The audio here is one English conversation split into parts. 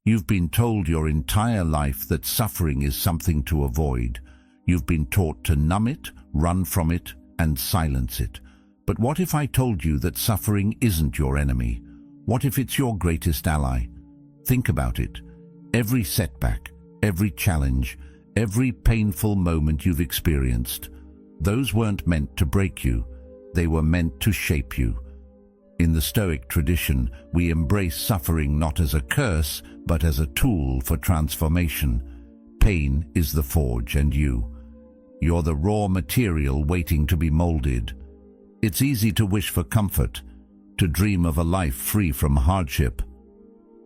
You've been told your entire life that suffering is something to avoid. You've been taught to numb it, run from it, and silence it. But what if I told you that suffering isn't your enemy? What if it's your greatest ally? Think about it. Every setback, every challenge, every painful moment you've experienced, those weren't meant to break you. They were meant to shape you. In the Stoic tradition, we embrace suffering not as a curse, but as a tool for transformation. Pain is the forge, and you're the raw material waiting to be molded. It's easy to wish for comfort, to dream of a life free from hardship.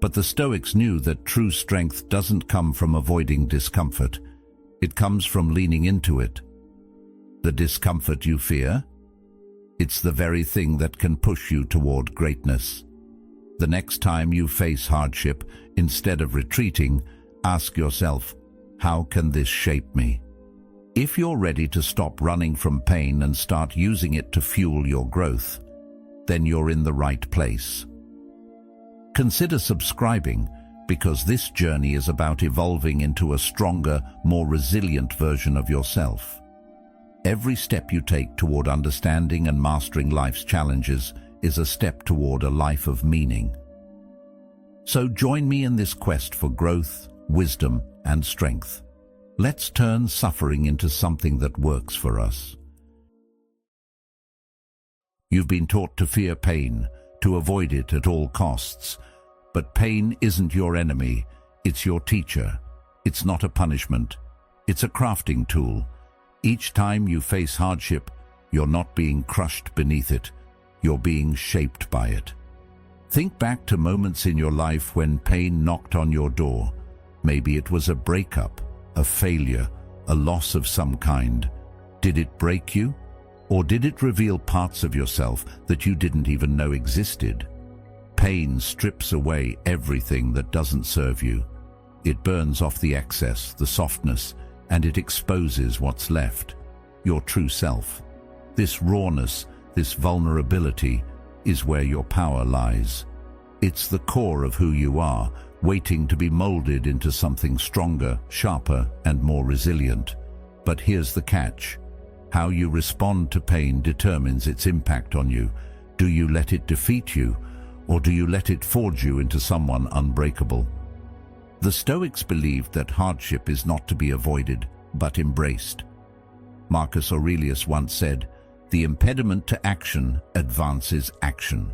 But the Stoics knew that true strength doesn't come from avoiding discomfort. It comes from leaning into it. The discomfort you fear? It's the very thing that can push you toward greatness. The next time you face hardship, instead of retreating, ask yourself, how can this shape me? If you're ready to stop running from pain and start using it to fuel your growth, then you're in the right place. Consider subscribing, because this journey is about evolving into a stronger, more resilient version of yourself. Every step you take toward understanding and mastering life's challenges is a step toward a life of meaning. So join me in this quest for growth, wisdom, and strength. Let's turn suffering into something that works for us. You've been taught to fear pain, to avoid it at all costs. But pain isn't your enemy, it's your teacher. It's not a punishment, it's a crafting tool. Each time you face hardship, you're not being crushed beneath it, you're being shaped by it. Think back to moments in your life when pain knocked on your door. Maybe it was a breakup, a failure, a loss of some kind. Did it break you? Or did it reveal parts of yourself that you didn't even know existed? Pain strips away everything that doesn't serve you. It burns off the excess, the softness, and it exposes what's left, your true self. This rawness, this vulnerability, is where your power lies. It's the core of who you are, waiting to be molded into something stronger, sharper, and more resilient. But here's the catch. How you respond to pain determines its impact on you. Do you let it defeat you, or do you let it forge you into someone unbreakable? The Stoics believed that hardship is not to be avoided, but embraced. Marcus Aurelius once said, "The impediment to action advances action."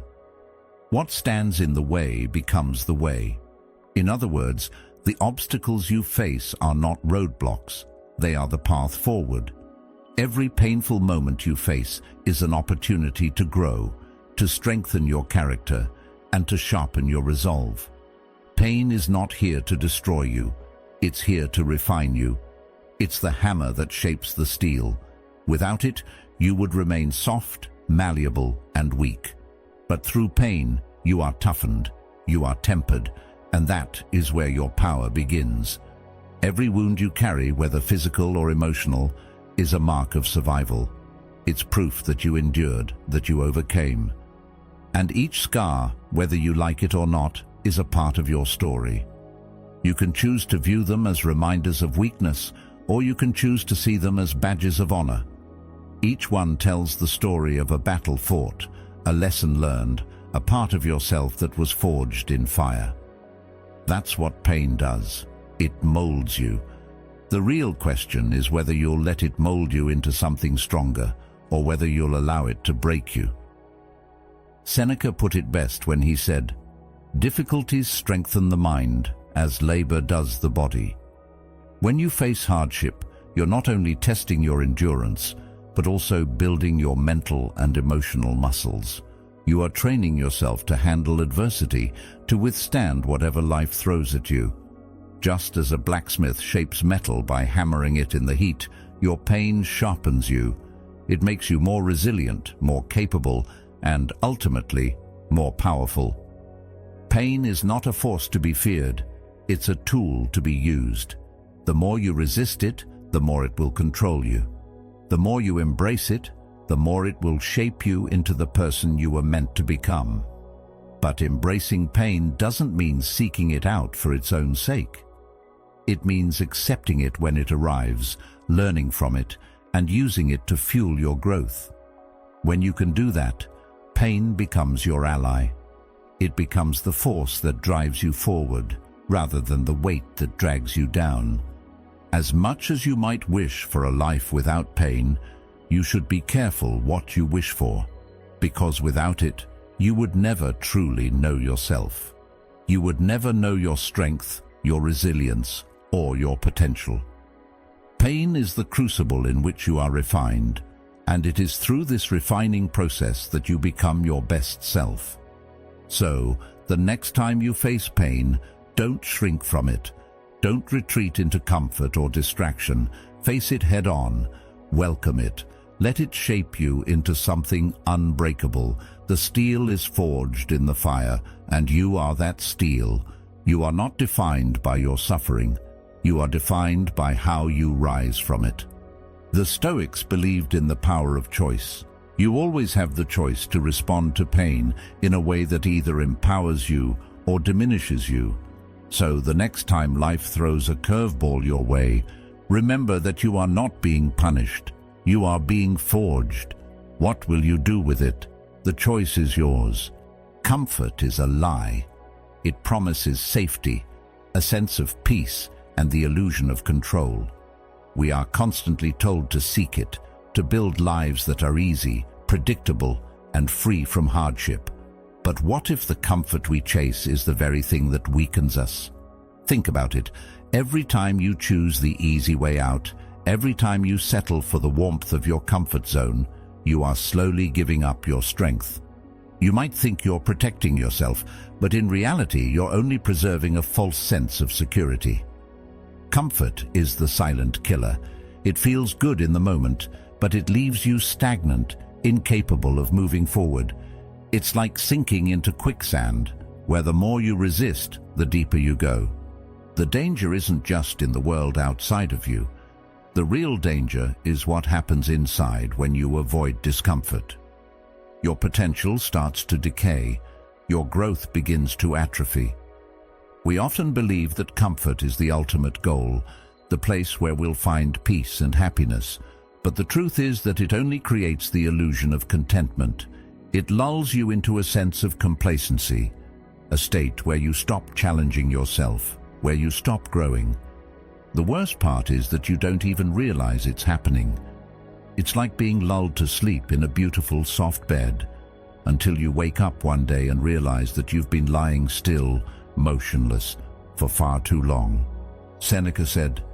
What stands in the way becomes the way. In other words, the obstacles you face are not roadblocks, they are the path forward. Every painful moment you face is an opportunity to grow, to strengthen your character, and to sharpen your resolve. Pain is not here to destroy you, it's here to refine you. It's the hammer that shapes the steel. Without it, you would remain soft, malleable, and weak. But through pain, you are toughened, you are tempered, and that is where your power begins. Every wound you carry, whether physical or emotional, is a mark of survival. It's proof that you endured, that you overcame. And each scar, whether you like it or not, is a part of your story. You can choose to view them as reminders of weakness, or you can choose to see them as badges of honor. Each one tells the story of a battle fought, a lesson learned, a part of yourself that was forged in fire. That's what pain does. It molds you. The real question is whether you'll let it mold you into something stronger, or whether you'll allow it to break you. Seneca put it best when he said, "Difficulties strengthen the mind, as labor does the body." When you face hardship, you're not only testing your endurance, but also building your mental and emotional muscles. You are training yourself to handle adversity, to withstand whatever life throws at you. Just as a blacksmith shapes metal by hammering it in the heat, your pain sharpens you. It makes you more resilient, more capable, and ultimately, more powerful. Pain is not a force to be feared. It's a tool to be used. The more you resist it, the more it will control you. The more you embrace it, the more it will shape you into the person you were meant to become. But embracing pain doesn't mean seeking it out for its own sake. It means accepting it when it arrives, learning from it, and using it to fuel your growth. When you can do that, pain becomes your ally. It becomes the force that drives you forward, rather than the weight that drags you down. As much as you might wish for a life without pain, you should be careful what you wish for, because without it, you would never truly know yourself. You would never know your strength, your resilience, or your potential. Pain is the crucible in which you are refined, and it is through this refining process that you become your best self. So, the next time you face pain, don't shrink from it. Don't retreat into comfort or distraction. Face it head on. Welcome it. Let it shape you into something unbreakable. The steel is forged in the fire, and you are that steel. You are not defined by your suffering. You are defined by how you rise from it. The Stoics believed in the power of choice. You always have the choice to respond to pain in a way that either empowers you or diminishes you. So the next time life throws a curveball your way, remember that you are not being punished. You are being forged. What will you do with it? The choice is yours. Comfort is a lie. It promises safety, a sense of peace, and the illusion of control. We are constantly told to seek it, to build lives that are easy, predictable, and free from hardship. But what if the comfort we chase is the very thing that weakens us? Think about it. Every time you choose the easy way out, every time you settle for the warmth of your comfort zone, you are slowly giving up your strength. You might think you're protecting yourself, but in reality, you're only preserving a false sense of security. Comfort is the silent killer. It feels good in the moment, but it leaves you stagnant, incapable of moving forward. It's like sinking into quicksand, where the more you resist, the deeper you go. The danger isn't just in the world outside of you. The real danger is what happens inside when you avoid discomfort. Your potential starts to decay. Your growth begins to atrophy. We often believe that comfort is the ultimate goal, the place where we'll find peace and happiness. But the truth is that it only creates the illusion of contentment. It lulls you into a sense of complacency, a state where you stop challenging yourself, where you stop growing. The worst part is that you don't even realize it's happening. It's like being lulled to sleep in a beautiful, soft bed, until you wake up one day and realize that you've been lying still, motionless, for far too long. Seneca said,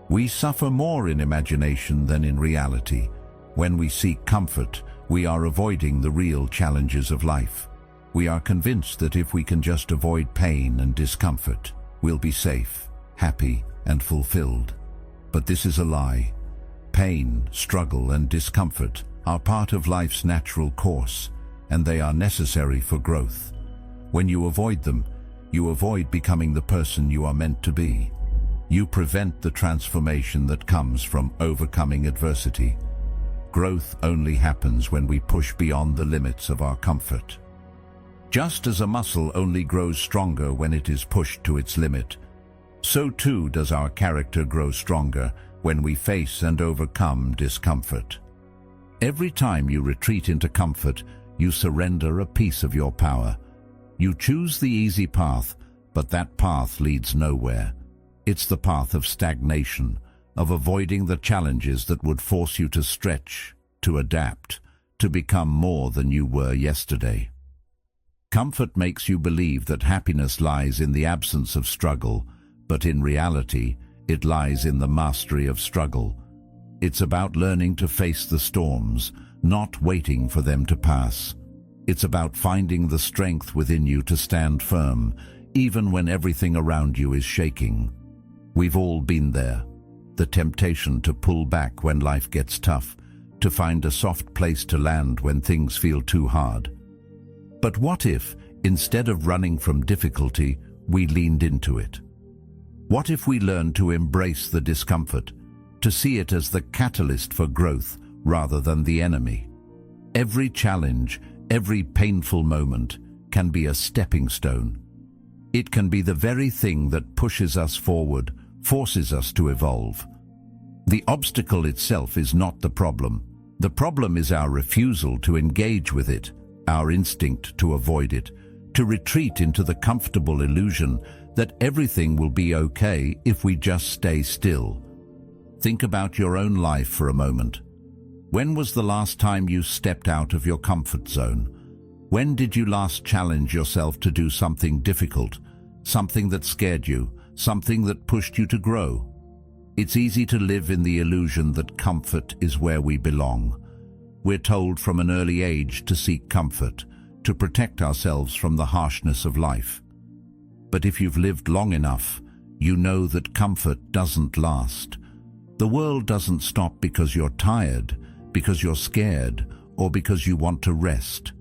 "We suffer more in imagination than in reality. When we seek comfort, we are avoiding the real challenges of life. We are convinced that if we can just avoid pain and discomfort, we'll be safe, happy, and fulfilled. But this is a lie. Pain, struggle, and discomfort are part of life's natural course, and they are necessary for growth. When you avoid them, you avoid becoming the person you are meant to be. You prevent the transformation that comes from overcoming adversity. Growth only happens when we push beyond the limits of our comfort. Just as a muscle only grows stronger when it is pushed to its limit, so too does our character grow stronger when we face and overcome discomfort. Every time you retreat into comfort, you surrender a piece of your power. You choose the easy path, but that path leads nowhere. It's the path of stagnation, of avoiding the challenges that would force you to stretch, to adapt, to become more than you were yesterday. Comfort makes you believe that happiness lies in the absence of struggle, but in reality, it lies in the mastery of struggle. It's about learning to face the storms, not waiting for them to pass. It's about finding the strength within you to stand firm, even when everything around you is shaking. We've all been there. The temptation to pull back when life gets tough, to find a soft place to land when things feel too hard. But what if, instead of running from difficulty, we leaned into it? What if we learned to embrace the discomfort, to see it as the catalyst for growth rather than the enemy? Every challenge, every painful moment can be a stepping stone. It can be the very thing that pushes us forward, forces us to evolve. The obstacle itself is not the problem. The problem is our refusal to engage with it, our instinct to avoid it, to retreat into the comfortable illusion that everything will be okay if we just stay still. Think about your own life for a moment. When was the last time you stepped out of your comfort zone? When did you last challenge yourself to do something difficult, something that scared you, something that pushed you to grow? It's easy to live in the illusion that comfort is where we belong. We're told from an early age to seek comfort, to protect ourselves from the harshness of life. But if you've lived long enough, you know that comfort doesn't last. The world doesn't stop because you're tired, because you're scared, or because you want to rest.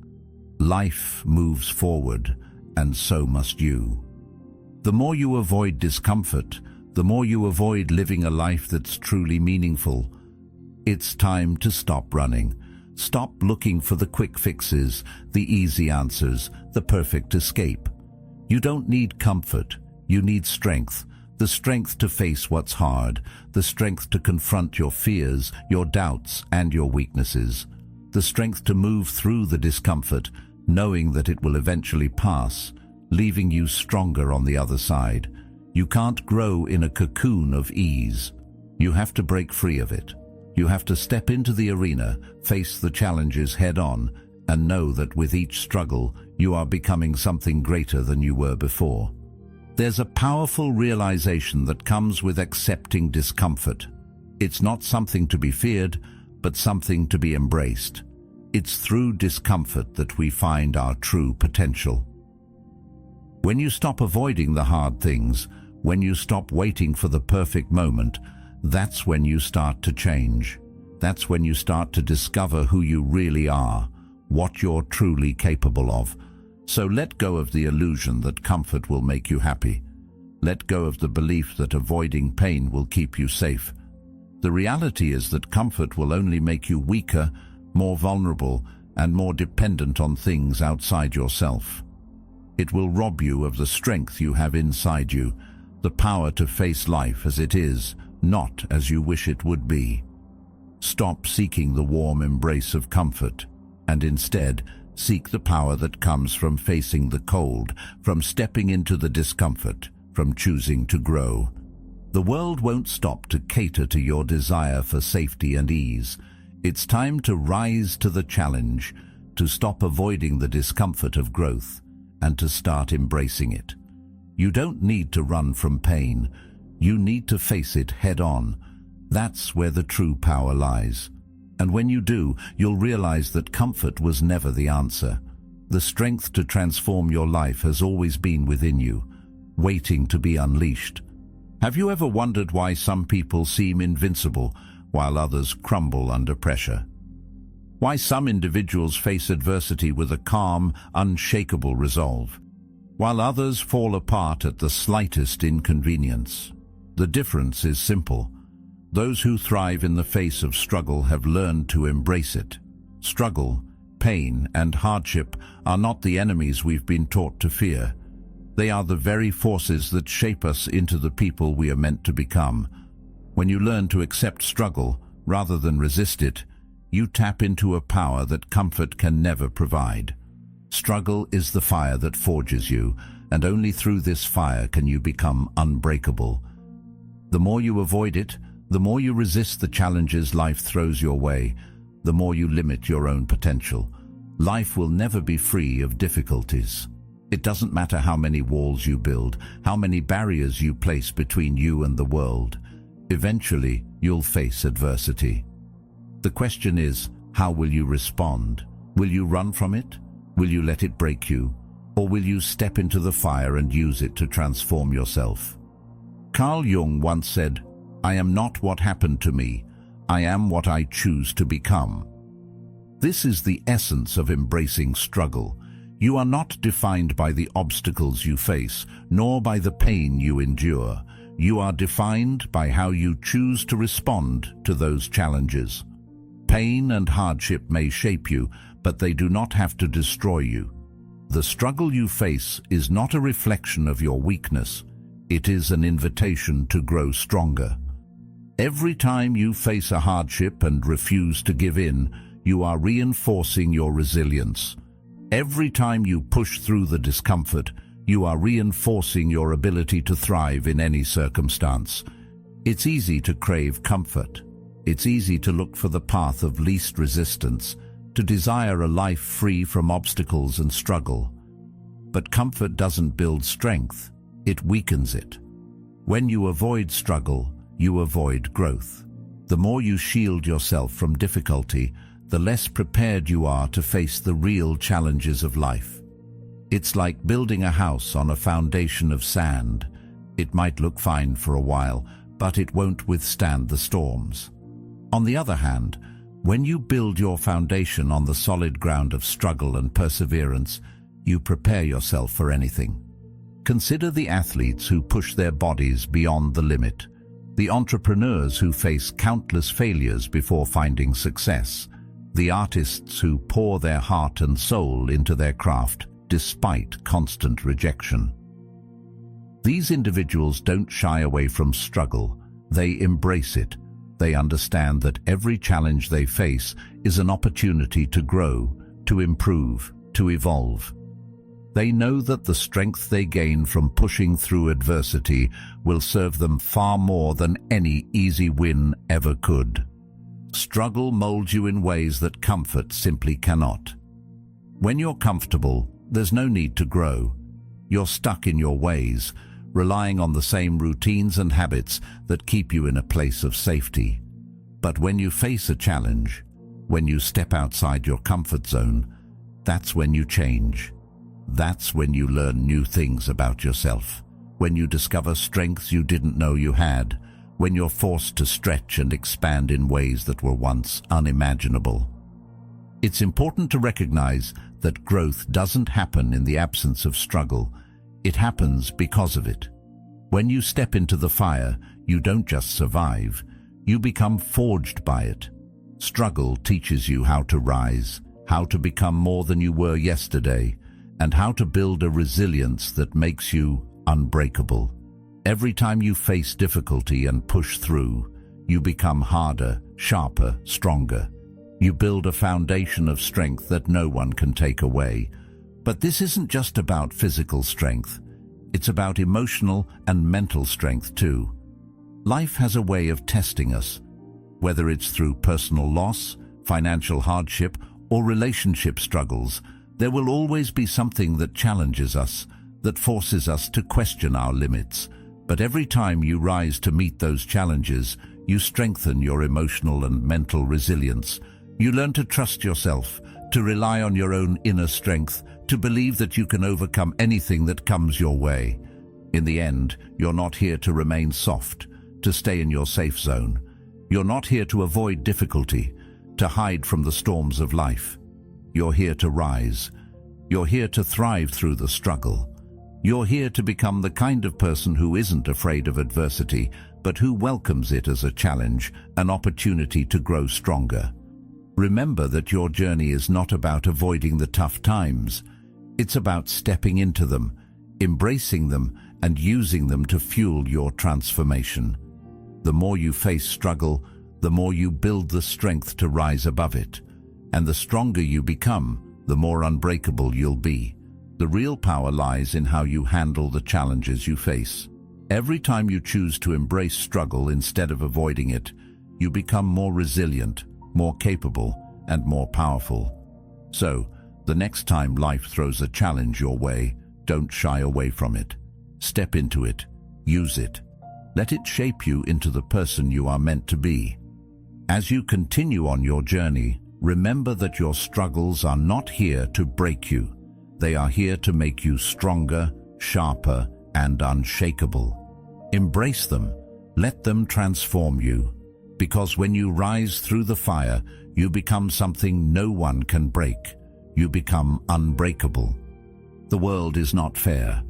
Life moves forward, and so must you. The more you avoid discomfort, the more you avoid living a life that's truly meaningful. It's time to stop running. Stop looking for the quick fixes, the easy answers, the perfect escape. You don't need comfort, you need strength. The strength to face what's hard, the strength to confront your fears, your doubts, and your weaknesses. The strength to move through the discomfort, knowing that it will eventually pass, leaving you stronger on the other side. You can't grow in a cocoon of ease. You have to break free of it. You have to step into the arena, face the challenges head-on, and know that with each struggle, you are becoming something greater than you were before. There's a powerful realization that comes with accepting discomfort. It's not something to be feared, but something to be embraced. It's through discomfort that we find our true potential. When you stop avoiding the hard things, when you stop waiting for the perfect moment, that's when you start to change. That's when you start to discover who you really are, what you're truly capable of. So let go of the illusion that comfort will make you happy. Let go of the belief that avoiding pain will keep you safe. The reality is that comfort will only make you weaker, more vulnerable, and more dependent on things outside yourself. It will rob you of the strength you have inside you, the power to face life as it is, not as you wish it would be. Stop seeking the warm embrace of comfort, and instead seek the power that comes from facing the cold, from stepping into the discomfort, from choosing to grow. The world won't stop to cater to your desire for safety and ease. It's time to rise to the challenge, to stop avoiding the discomfort of growth, and to start embracing it. You don't need to run from pain. You need to face it head-on. That's where the true power lies. And when you do, you'll realize that comfort was never the answer. The strength to transform your life has always been within you, waiting to be unleashed. Have you ever wondered why some people seem invincible while others crumble under pressure? Why some individuals face adversity with a calm, unshakable resolve, while others fall apart at the slightest inconvenience? The difference is simple. Those who thrive in the face of struggle have learned to embrace it. Struggle, pain, and hardship are not the enemies we've been taught to fear. They are the very forces that shape us into the people we are meant to become. When you learn to accept struggle rather than resist it, you tap into a power that comfort can never provide. Struggle is the fire that forges you, and only through this fire can you become unbreakable. The more you avoid it, the more you resist the challenges life throws your way, the more you limit your own potential. Life will never be free of difficulties. It doesn't matter how many walls you build, how many barriers you place between you and the world. Eventually, you'll face adversity. The question is, how will you respond? Will you run from it? Will you let it break you? Or will you step into the fire and use it to transform yourself? Carl Jung once said, "I am not what happened to me. I am what I choose to become." This is the essence of embracing struggle. You are not defined by the obstacles you face, nor by the pain you endure. You are defined by how you choose to respond to those challenges. Pain and hardship may shape you, but they do not have to destroy you. The struggle you face is not a reflection of your weakness. It is an invitation to grow stronger. Every time you face a hardship and refuse to give in, you are reinforcing your resilience. Every time you push through the discomfort, you are reinforcing your ability to thrive in any circumstance. It's easy to crave comfort. It's easy to look for the path of least resistance, to desire a life free from obstacles and struggle. But comfort doesn't build strength, it weakens it. When you avoid struggle, you avoid growth. The more you shield yourself from difficulty, the less prepared you are to face the real challenges of life. It's like building a house on a foundation of sand. It might look fine for a while, but it won't withstand the storms. On the other hand, when you build your foundation on the solid ground of struggle and perseverance, you prepare yourself for anything. Consider the athletes who push their bodies beyond the limit, the entrepreneurs who face countless failures before finding success, the artists who pour their heart and soul into their craft despite constant rejection. These individuals don't shy away from struggle, they embrace it. They understand that every challenge they face is an opportunity to grow, to improve, to evolve. They know that the strength they gain from pushing through adversity will serve them far more than any easy win ever could. Struggle molds you in ways that comfort simply cannot. When you're comfortable, there's no need to grow. You're stuck in your ways, relying on the same routines and habits that keep you in a place of safety. But when you face a challenge, when you step outside your comfort zone, that's when you change. That's when you learn new things about yourself, when you discover strengths you didn't know you had, when you're forced to stretch and expand in ways that were once unimaginable. It's important to recognize that growth doesn't happen in the absence of struggle. It happens because of it. When you step into the fire, you don't just survive, you become forged by it. Struggle teaches you how to rise, how to become more than you were yesterday, and how to build a resilience that makes you unbreakable. Every time you face difficulty and push through, you become harder, sharper, stronger. You build a foundation of strength that no one can take away. But this isn't just about physical strength. It's about emotional and mental strength too. Life has a way of testing us. Whether it's through personal loss, financial hardship, or relationship struggles, there will always be something that challenges us, that forces us to question our limits. But every time you rise to meet those challenges, you strengthen your emotional and mental resilience. You learn to trust yourself, to rely on your own inner strength, to believe that you can overcome anything that comes your way. In the end, you're not here to remain soft, to stay in your safe zone. You're not here to avoid difficulty, to hide from the storms of life. You're here to rise. You're here to thrive through the struggle. You're here to become the kind of person who isn't afraid of adversity, but who welcomes it as a challenge, an opportunity to grow stronger. Remember that your journey is not about avoiding the tough times. It's about stepping into them, embracing them, and using them to fuel your transformation. The more you face struggle, the more you build the strength to rise above it. And the stronger you become, the more unbreakable you'll be. The real power lies in how you handle the challenges you face. Every time you choose to embrace struggle instead of avoiding it, you become more resilient, more capable, and more powerful. So, the next time life throws a challenge your way, don't shy away from it. Step into it. Use it. Let it shape you into the person you are meant to be. As you continue on your journey, remember that your struggles are not here to break you. They are here to make you stronger, sharper, and unshakable. Embrace them. Let them transform you. Because when you rise through the fire, you become something no one can break. You become unbreakable. The world is not fair.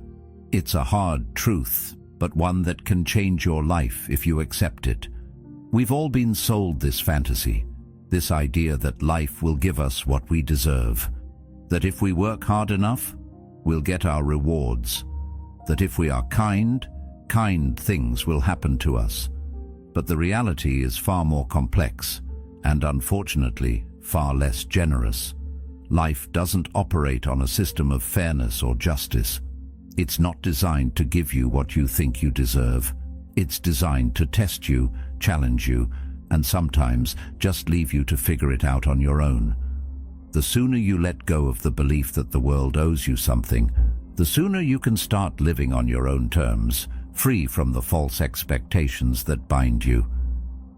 It's a hard truth, but one that can change your life if you accept it. We've all been sold this fantasy, this idea that life will give us what we deserve, that if we work hard enough, we'll get our rewards, that if we are kind, kind things will happen to us. But the reality is far more complex and, unfortunately, far less generous. Life doesn't operate on a system of fairness or justice. It's not designed to give you what you think you deserve. It's designed to test you, challenge you, and sometimes just leave you to figure it out on your own. The sooner you let go of the belief that the world owes you something, the sooner you can start living on your own terms, free from the false expectations that bind you.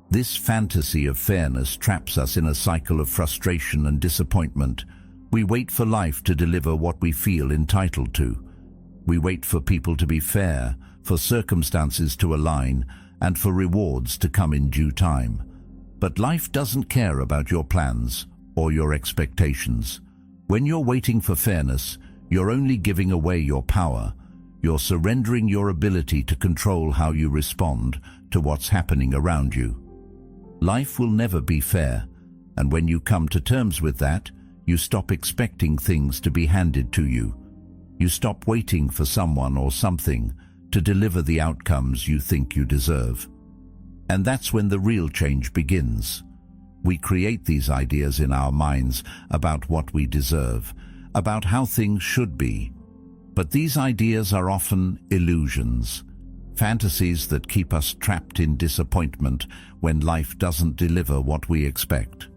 This fantasy of fairness traps us in a cycle of frustration and disappointment. We wait for life to deliver what we feel entitled to. We wait for people to be fair, for circumstances to align, and for rewards to come in due time. But life doesn't care about your plans or your expectations. When you're waiting for fairness, you're only giving away your power. You're surrendering your ability to control how you respond to what's happening around you. Life will never be fair, and when you come to terms with that, you stop expecting things to be handed to you. You stop waiting for someone or something to deliver the outcomes you think you deserve. And that's when the real change begins. We create these ideas in our minds about what we deserve, about how things should be. But these ideas are often illusions, fantasies that keep us trapped in disappointment when life doesn't deliver what we expect.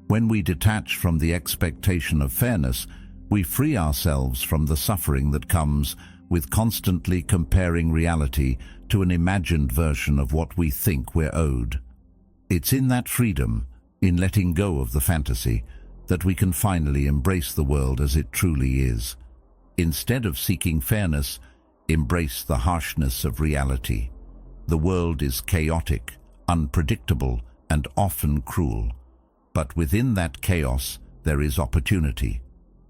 When we detach from the expectation of fairness, we free ourselves from the suffering that comes with constantly comparing reality to an imagined version of what we think we're owed. It's in that freedom, in letting go of the fantasy, that we can finally embrace the world as it truly is. Instead of seeking fairness, embrace the harshness of reality. The world is chaotic, unpredictable, and often cruel. But within that chaos, there is opportunity.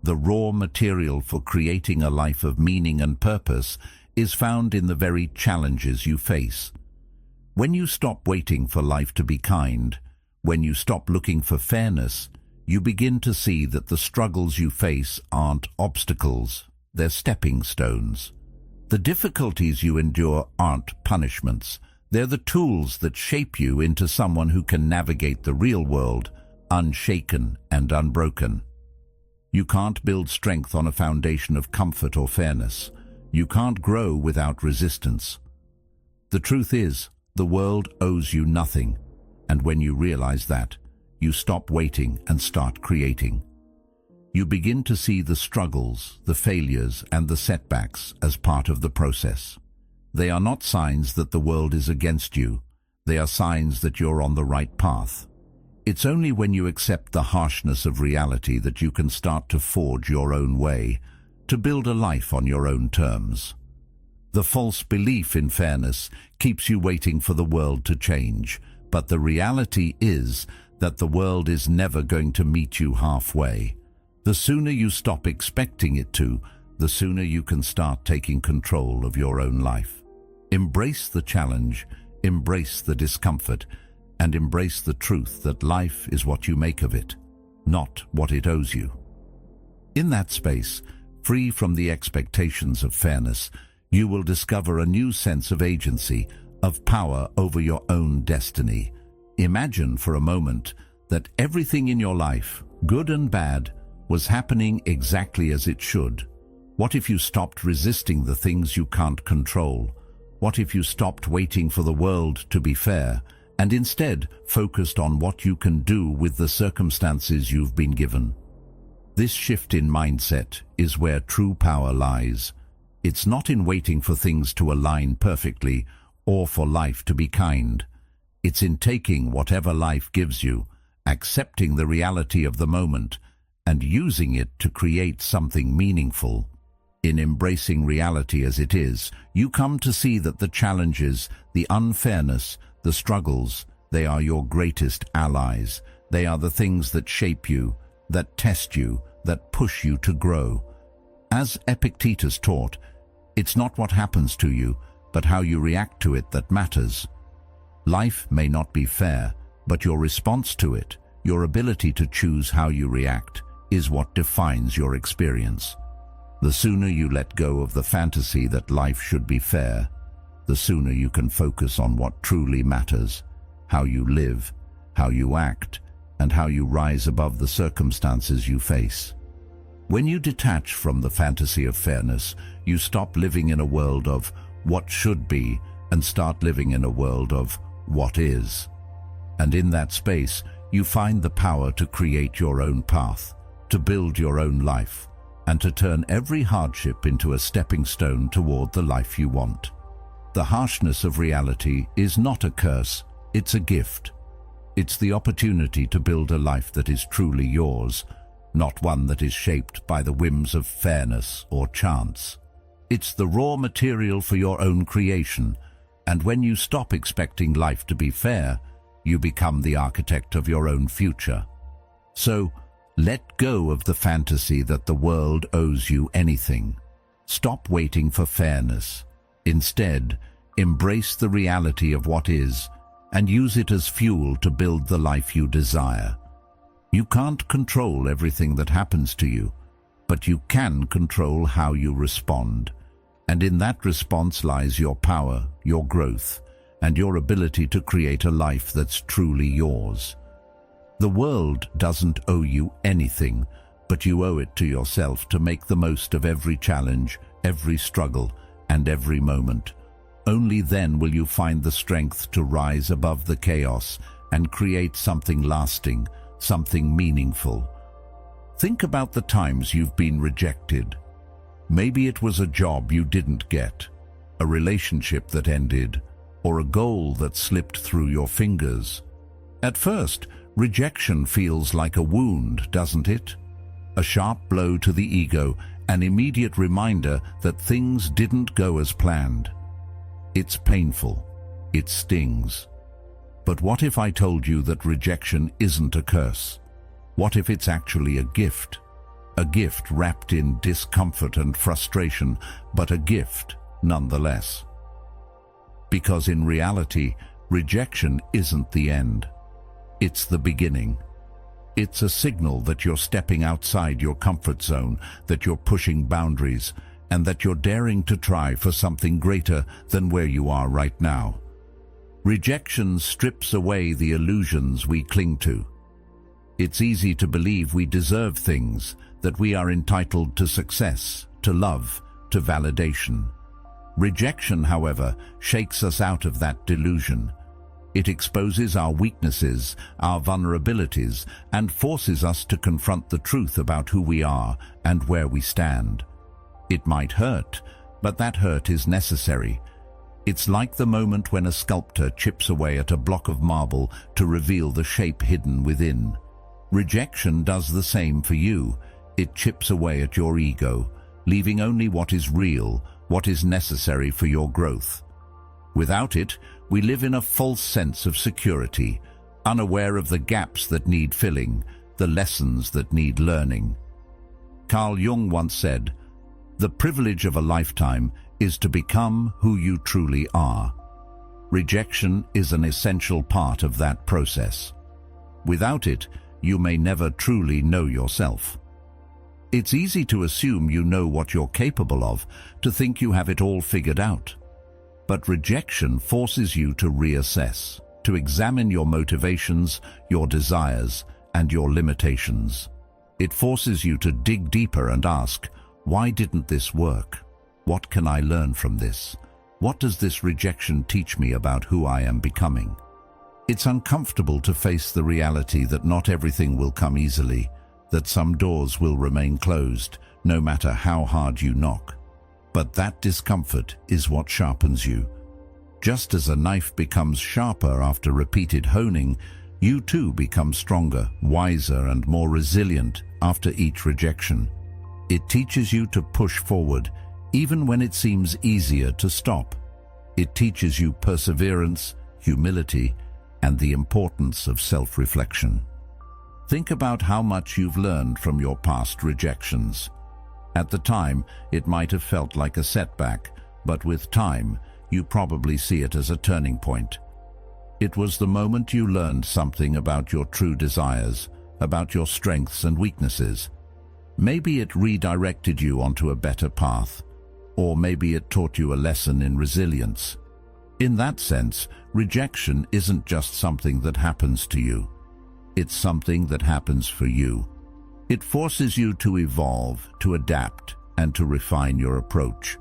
The raw material for creating a life of meaning and purpose is found in the very challenges you face. When you stop waiting for life to be kind, when you stop looking for fairness, you begin to see that the struggles you face aren't obstacles, they're stepping stones. The difficulties you endure aren't punishments, they're the tools that shape you into someone who can navigate the real world, unshaken and unbroken. You can't build strength on a foundation of comfort or fairness. You can't grow without resistance. The truth is, the world owes you nothing, and when you realize that, you stop waiting and start creating. You begin to see the struggles, the failures, and the setbacks as part of the process. They are not signs that the world is against you. They are signs that you're on the right path. It's only when you accept the harshness of reality that you can start to forge your own way, to build a life on your own terms. The false belief in fairness keeps you waiting for the world to change, but the reality is that the world is never going to meet you halfway. The sooner you stop expecting it to, the sooner you can start taking control of your own life. Embrace the challenge, embrace the discomfort, and embrace the truth that life is what you make of it, not what it owes you. In that space, free from the expectations of fairness, you will discover a new sense of agency, of power over your own destiny. Imagine for a moment that everything in your life, good and bad, was happening exactly as it should. What if you stopped resisting the things you can't control? What if you stopped waiting for the world to be fair, and instead focused on what you can do with the circumstances you've been given? This shift in mindset is where true power lies. It's not in waiting for things to align perfectly or for life to be kind. It's in taking whatever life gives you, accepting the reality of the moment, and using it to create something meaningful. In embracing reality as it is, you come to see that the challenges, the unfairness, the struggles, they are your greatest allies. They are the things that shape you, that test you, that push you to grow. As Epictetus taught, it's not what happens to you, but how you react to it that matters. Life may not be fair, but your response to it, your ability to choose how you react, is what defines your experience. The sooner you let go of the fantasy that life should be fair, the sooner you can focus on what truly matters, how you live, how you act, and how you rise above the circumstances you face. When you detach from the fantasy of fairness, you stop living in a world of what should be and start living in a world of what is. And in that space, you find the power to create your own path, to build your own life, and to turn every hardship into a stepping stone toward the life you want. The harshness of reality is not a curse, it's a gift. It's the opportunity to build a life that is truly yours, not one that is shaped by the whims of fairness or chance. It's the raw material for your own creation, and when you stop expecting life to be fair, you become the architect of your own future. So, let go of the fantasy that the world owes you anything. Stop waiting for fairness. Instead, embrace the reality of what is, and use it as fuel to build the life you desire. You can't control everything that happens to you, but you can control how you respond. And in that response lies your power, your growth, and your ability to create a life that's truly yours. The world doesn't owe you anything, but you owe it to yourself to make the most of every challenge, every struggle, and every moment. Only then will you find the strength to rise above the chaos and create something lasting, something meaningful. Think about the times you've been rejected. Maybe it was a job you didn't get, a relationship that ended, or a goal that slipped through your fingers. At first, rejection feels like a wound, doesn't it? A sharp blow to the ego, an immediate reminder that things didn't go as planned. It's painful. It stings. But what if I told you that rejection isn't a curse? What if it's actually a gift? A gift wrapped in discomfort and frustration, but a gift nonetheless. Because in reality, rejection isn't the end. It's the beginning. It's a signal that you're stepping outside your comfort zone, that you're pushing boundaries, and that you're daring to try for something greater than where you are right now. Rejection strips away the illusions we cling to. It's easy to believe we deserve things, that we are entitled to success, to love, to validation. Rejection, however, shakes us out of that delusion. It exposes our weaknesses, our vulnerabilities, and forces us to confront the truth about who we are and where we stand. It might hurt, but that hurt is necessary. It's like the moment when a sculptor chips away at a block of marble to reveal the shape hidden within. Rejection does the same for you. It chips away at your ego, leaving only what is real, what is necessary for your growth. Without it, we live in a false sense of security, unaware of the gaps that need filling, the lessons that need learning. Carl Jung once said, "The privilege of a lifetime is to become who you truly are." Rejection is an essential part of that process. Without it, you may never truly know yourself. It's easy to assume you know what you're capable of, to think you have it all figured out. But rejection forces you to reassess, to examine your motivations, your desires, and your limitations. It forces you to dig deeper and ask, why didn't this work? What can I learn from this? What does this rejection teach me about who I am becoming? It's uncomfortable to face the reality that not everything will come easily, that some doors will remain closed, no matter how hard you knock. But that discomfort is what sharpens you. Just as a knife becomes sharper after repeated honing, you too become stronger, wiser, and more resilient after each rejection. It teaches you to push forward, even when it seems easier to stop. It teaches you perseverance, humility, and the importance of self-reflection. Think about how much you've learned from your past rejections. At the time, it might have felt like a setback, but with time, you probably see it as a turning point. It was the moment you learned something about your true desires, about your strengths and weaknesses. Maybe it redirected you onto a better path, or maybe it taught you a lesson in resilience. In that sense, rejection isn't just something that happens to you. It's something that happens for you. It forces you to evolve, to adapt, and to refine your approach.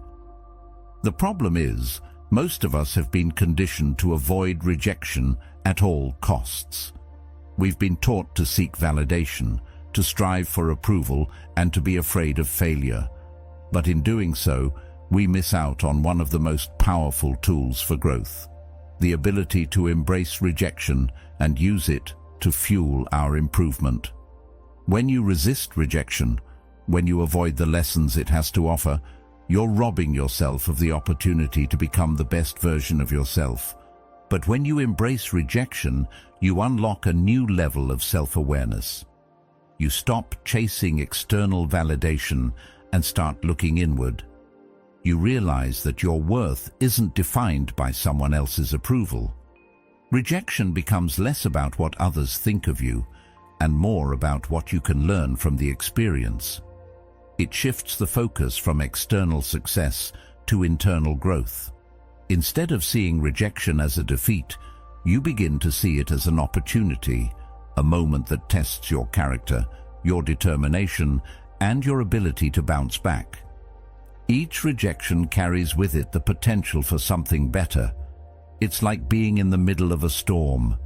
The problem is, most of us have been conditioned to avoid rejection at all costs. We've been taught to seek validation, to strive for approval, and to be afraid of failure. But in doing so, we miss out on one of the most powerful tools for growth: the ability to embrace rejection and use it to fuel our improvement. When you resist rejection, when you avoid the lessons it has to offer, you're robbing yourself of the opportunity to become the best version of yourself. But when you embrace rejection, you unlock a new level of self-awareness. You stop chasing external validation and start looking inward. You realize that your worth isn't defined by someone else's approval. Rejection becomes less about what others think of you and more about what you can learn from the experience. It shifts the focus from external success to internal growth. Instead of seeing rejection as a defeat, you begin to see it as an opportunity, a moment that tests your character, your determination, and your ability to bounce back. Each rejection carries with it the potential for something better. It's like being in the middle of a storm.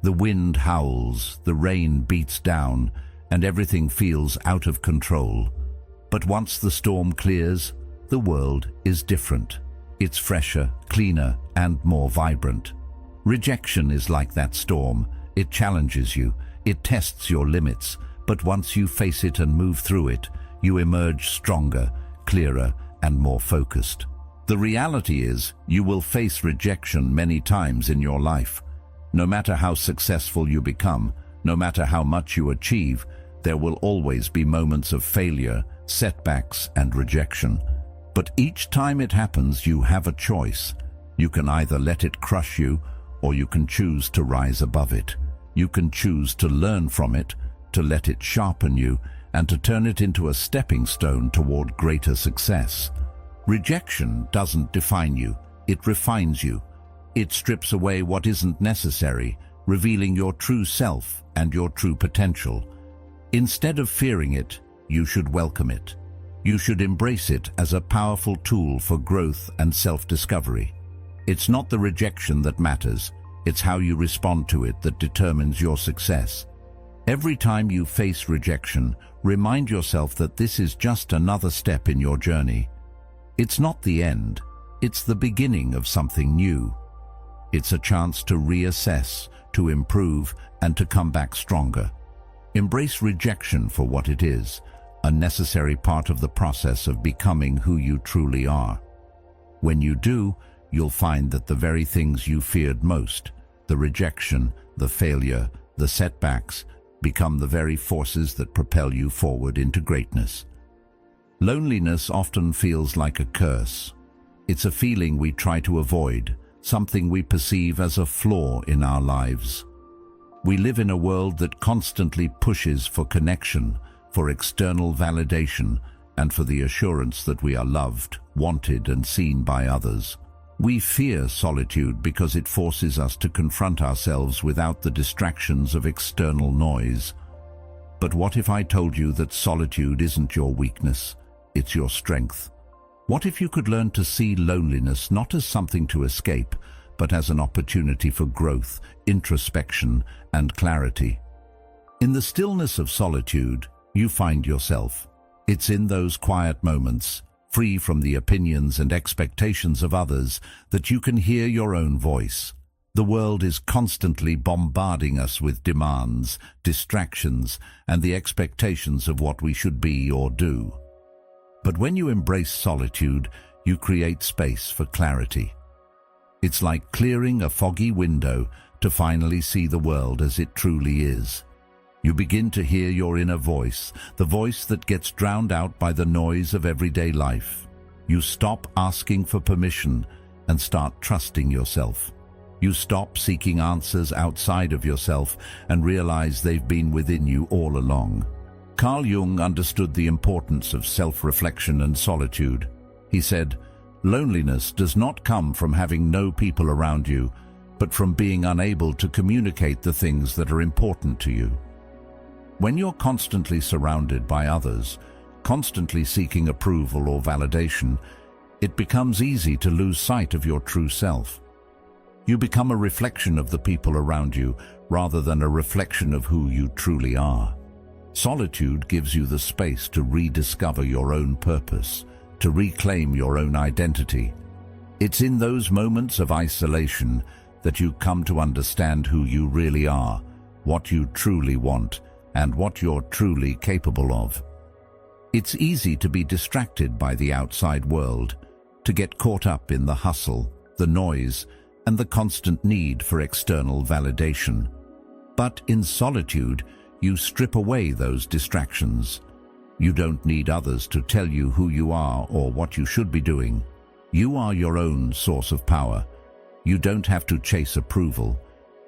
The wind howls, the rain beats down, and everything feels out of control. But once the storm clears, the world is different. It's fresher, cleaner, and more vibrant. Rejection is like that storm. It challenges you, it tests your limits, but once you face it and move through it, you emerge stronger, clearer, and more focused. The reality is, you will face rejection many times in your life. No matter how successful you become, no matter how much you achieve, there will always be moments of failure, setbacks, and rejection. But each time it happens, you have a choice. You can either let it crush you, or you can choose to rise above it. You can choose to learn from it, to let it sharpen you, and to turn it into a stepping stone toward greater success. Rejection doesn't define you, it refines you. It strips away what isn't necessary, revealing your true self and your true potential. Instead of fearing it, you should welcome it. You should embrace it as a powerful tool for growth and self-discovery. It's not the rejection that matters, it's how you respond to it that determines your success. Every time you face rejection, remind yourself that this is just another step in your journey. It's not the end, it's the beginning of something new. It's a chance to reassess, to improve, and to come back stronger. Embrace rejection for what it is, a necessary part of the process of becoming who you truly are. When you do, you'll find that the very things you feared most, the rejection, the failure, the setbacks, become the very forces that propel you forward into greatness. Loneliness often feels like a curse. It's a feeling we try to avoid, something we perceive as a flaw in our lives. We live in a world that constantly pushes for connection, for external validation, and for the assurance that we are loved, wanted, and seen by others. We fear solitude because it forces us to confront ourselves without the distractions of external noise. But what if I told you that solitude isn't your weakness, it's your strength? What if you could learn to see loneliness not as something to escape, but as an opportunity for growth, introspection, and clarity? In the stillness of solitude, you find yourself. It's in those quiet moments, free from the opinions and expectations of others, that you can hear your own voice. The world is constantly bombarding us with demands, distractions, and the expectations of what we should be or do. But when you embrace solitude, you create space for clarity. It's like clearing a foggy window to finally see the world as it truly is. You begin to hear your inner voice, the voice that gets drowned out by the noise of everyday life. You stop asking for permission and start trusting yourself. You stop seeking answers outside of yourself and realize they've been within you all along. Carl Jung understood the importance of self-reflection and solitude. He said, "Loneliness does not come from having no people around you, but from being unable to communicate the things that are important to you." When you're constantly surrounded by others, constantly seeking approval or validation, it becomes easy to lose sight of your true self. You become a reflection of the people around you rather than a reflection of who you truly are. Solitude gives you the space to rediscover your own purpose, to reclaim your own identity. It's in those moments of isolation that you come to understand who you really are, what you truly want, and what you're truly capable of. It's easy to be distracted by the outside world, to get caught up in the hustle, the noise, and the constant need for external validation. But in solitude, you strip away those distractions. You don't need others to tell you who you are or what you should be doing. You are your own source of power. You don't have to chase approval.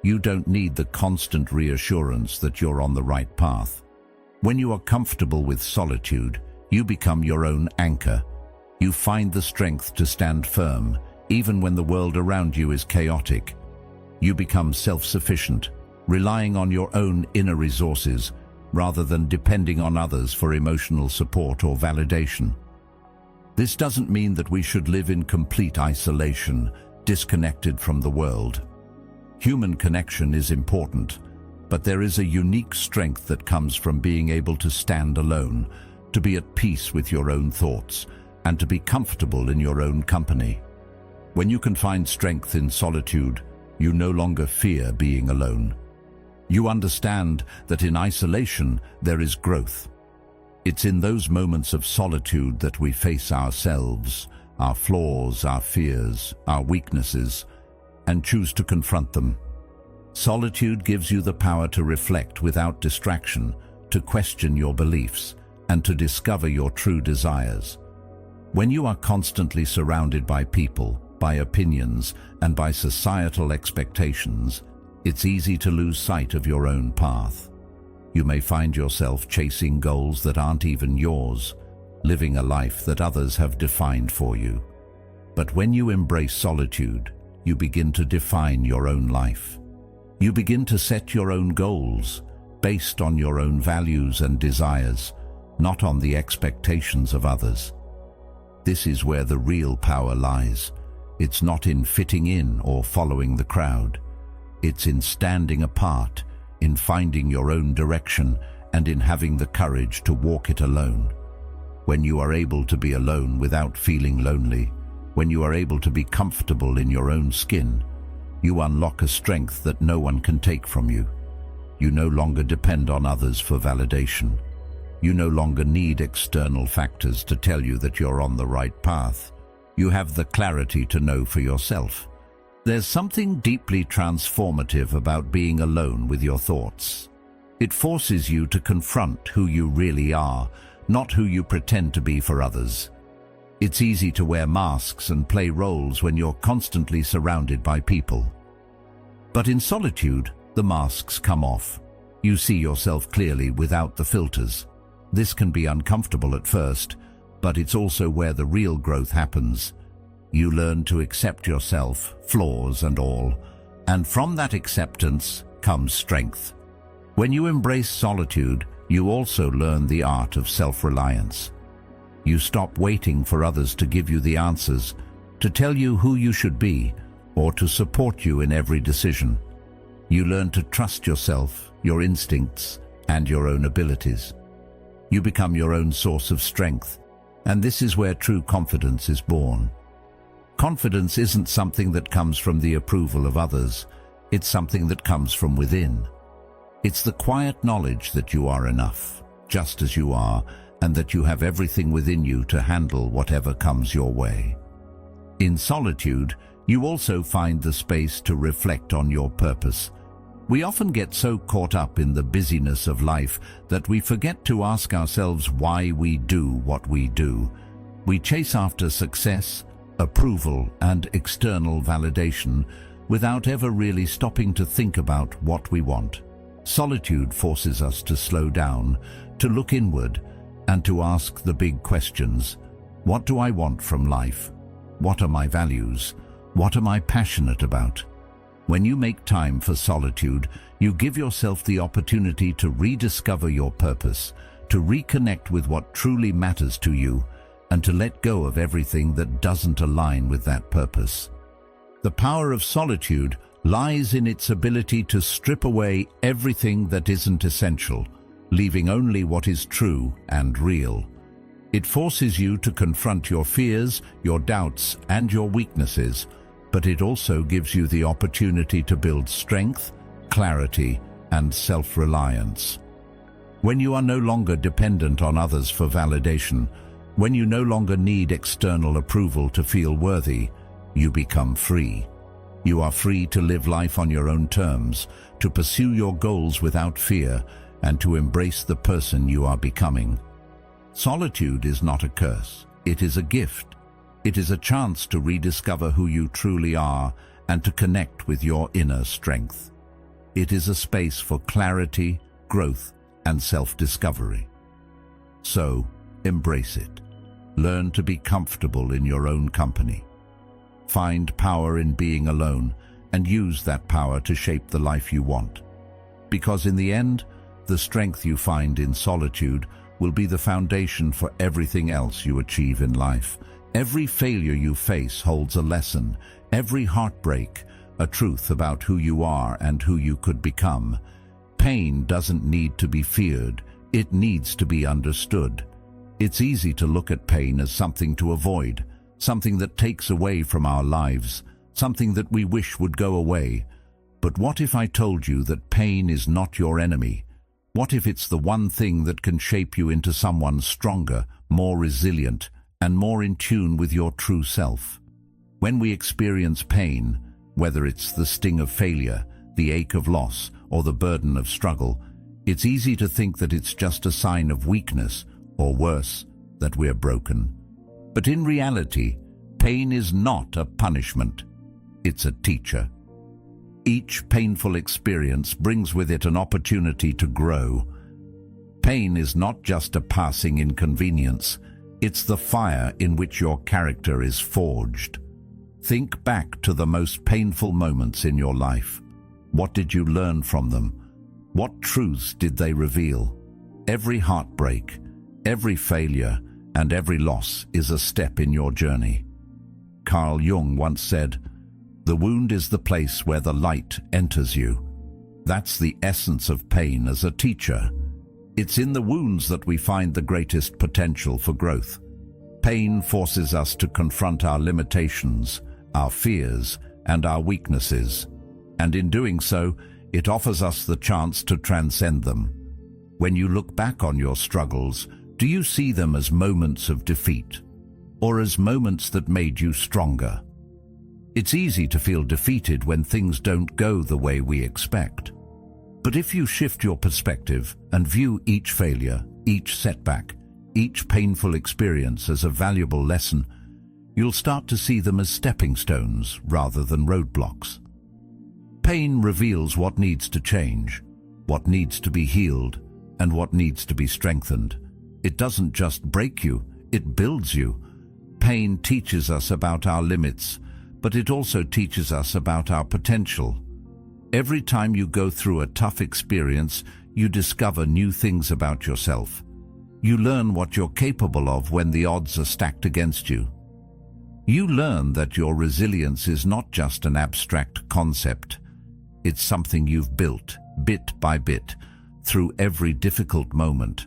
You don't need the constant reassurance that you're on the right path. When you are comfortable with solitude, you become your own anchor. You find the strength to stand firm, even when the world around you is chaotic. You become self-sufficient, relying on your own inner resources rather than depending on others for emotional support or validation. This doesn't mean that we should live in complete isolation, disconnected from the world. Human connection is important, but there is a unique strength that comes from being able to stand alone, to be at peace with your own thoughts, and to be comfortable in your own company. When you can find strength in solitude, you no longer fear being alone. You understand that in isolation there is growth. It's in those moments of solitude that we face ourselves, our flaws, our fears, our weaknesses, and choose to confront them. Solitude gives you the power to reflect without distraction, to question your beliefs, and to discover your true desires. When you are constantly surrounded by people, by opinions, and by societal expectations, it's easy to lose sight of your own path. You may find yourself chasing goals that aren't even yours, living a life that others have defined for you. But when you embrace solitude, you begin to define your own life. You begin to set your own goals, based on your own values and desires, not on the expectations of others. This is where the real power lies. It's not in fitting in or following the crowd. It's in standing apart, in finding your own direction, and in having the courage to walk it alone. When you are able to be alone without feeling lonely, when you are able to be comfortable in your own skin, you unlock a strength that no one can take from you. You no longer depend on others for validation. You no longer need external factors to tell you that you're on the right path. You have the clarity to know for yourself. There's something deeply transformative about being alone with your thoughts. It forces you to confront who you really are, not who you pretend to be for others. It's easy to wear masks and play roles when you're constantly surrounded by people. But in solitude, the masks come off. You see yourself clearly without the filters. This can be uncomfortable at first, but it's also where the real growth happens. You learn to accept yourself, flaws and all, and from that acceptance comes strength. When you embrace solitude, you also learn the art of self-reliance. You stop waiting for others to give you the answers, to tell you who you should be, or to support you in every decision. You learn to trust yourself, your instincts, and your own abilities. You become your own source of strength, and this is where true confidence is born. Confidence isn't something that comes from the approval of others. It's something that comes from within. It's the quiet knowledge that you are enough, just as you are, and that you have everything within you to handle whatever comes your way. In solitude, you also find the space to reflect on your purpose. We often get so caught up in the busyness of life that we forget to ask ourselves why we do what we do. We chase after success, approval, and external validation without ever really stopping to think about what we want. Solitude forces us to slow down, to look inward, and to ask the big questions. What do I want from life? What are my values? What am I passionate about? When you make time for solitude, you give yourself the opportunity to rediscover your purpose, to reconnect with what truly matters to you, and to let go of everything that doesn't align with that purpose. The power of solitude lies in its ability to strip away everything that isn't essential, leaving only what is true and real. It forces you to confront your fears, your doubts, and your weaknesses, but it also gives you the opportunity to build strength, clarity, and self-reliance. When you are no longer dependent on others for validation, when you no longer need external approval to feel worthy, you become free. You are free to live life on your own terms, to pursue your goals without fear, and to embrace the person you are becoming. Solitude is not a curse, it is a gift. It is a chance to rediscover who you truly are and to connect with your inner strength. It is a space for clarity, growth, and self-discovery. So, embrace it. Learn to be comfortable in your own company. Find power in being alone and use that power to shape the life you want. Because in the end, the strength you find in solitude will be the foundation for everything else you achieve in life. Every failure you face holds a lesson, every heartbreak, a truth about who you are and who you could become. Pain doesn't need to be feared, it needs to be understood. It's easy to look at pain as something to avoid, something that takes away from our lives, something that we wish would go away. But what if I told you that pain is not your enemy? What if it's the one thing that can shape you into someone stronger, more resilient, and more in tune with your true self? When we experience pain, whether it's the sting of failure, the ache of loss, or the burden of struggle, it's easy to think that it's just a sign of weakness, or worse, that we're broken. But in reality, pain is not a punishment. It's a teacher. Each painful experience brings with it an opportunity to grow. Pain is not just a passing inconvenience, it's the fire in which your character is forged. Think back to the most painful moments in your life. What did you learn from them? What truths did they reveal? Every heartbreak, every failure, and every loss is a step in your journey. Carl Jung once said, "The wound is the place where the light enters you." That's the essence of pain as a teacher. It's in the wounds that we find the greatest potential for growth. Pain forces us to confront our limitations, our fears, and our weaknesses. And in doing so, it offers us the chance to transcend them. When you look back on your struggles, do you see them as moments of defeat, or as moments that made you stronger? It's easy to feel defeated when things don't go the way we expect. But if you shift your perspective and view each failure, each setback, each painful experience as a valuable lesson, you'll start to see them as stepping stones rather than roadblocks. Pain reveals what needs to change, what needs to be healed, and what needs to be strengthened. It doesn't just break you, it builds you. Pain teaches us about our limits, but it also teaches us about our potential. Every time you go through a tough experience, you discover new things about yourself. You learn what you're capable of when the odds are stacked against you. You learn that your resilience is not just an abstract concept. It's something you've built, bit by bit, through every difficult moment.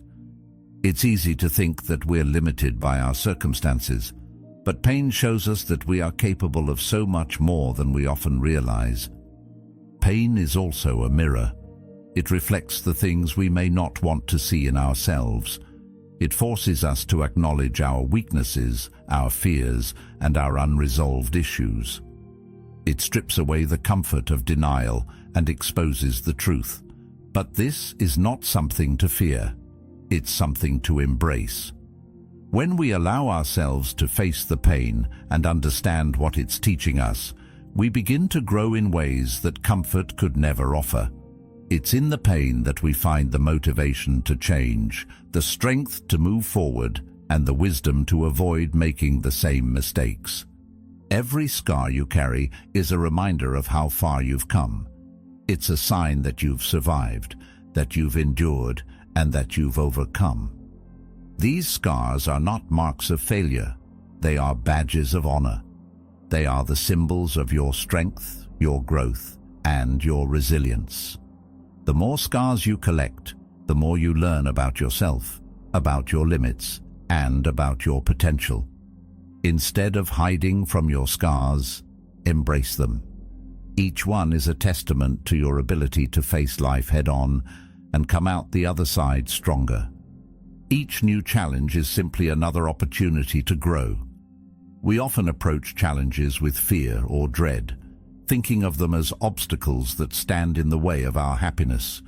It's easy to think that we're limited by our circumstances, but pain shows us that we are capable of so much more than we often realize. Pain is also a mirror. It reflects the things we may not want to see in ourselves. It forces us to acknowledge our weaknesses, our fears, and our unresolved issues. It strips away the comfort of denial and exposes the truth. But this is not something to fear. It's something to embrace. When we allow ourselves to face the pain and understand what it's teaching us, we begin to grow in ways that comfort could never offer. It's in the pain that we find the motivation to change, the strength to move forward, and the wisdom to avoid making the same mistakes. Every scar you carry is a reminder of how far you've come. It's a sign that you've survived, that you've endured, and that you've overcome. These scars are not marks of failure. They are badges of honor. They are the symbols of your strength, your growth, and your resilience. The more scars you collect, the more you learn about yourself, about your limits, and about your potential. Instead of hiding from your scars, embrace them. Each one is a testament to your ability to face life head-on and come out the other side stronger. Each new challenge is simply another opportunity to grow. We often approach challenges with fear or dread, thinking of them as obstacles that stand in the way of our happiness.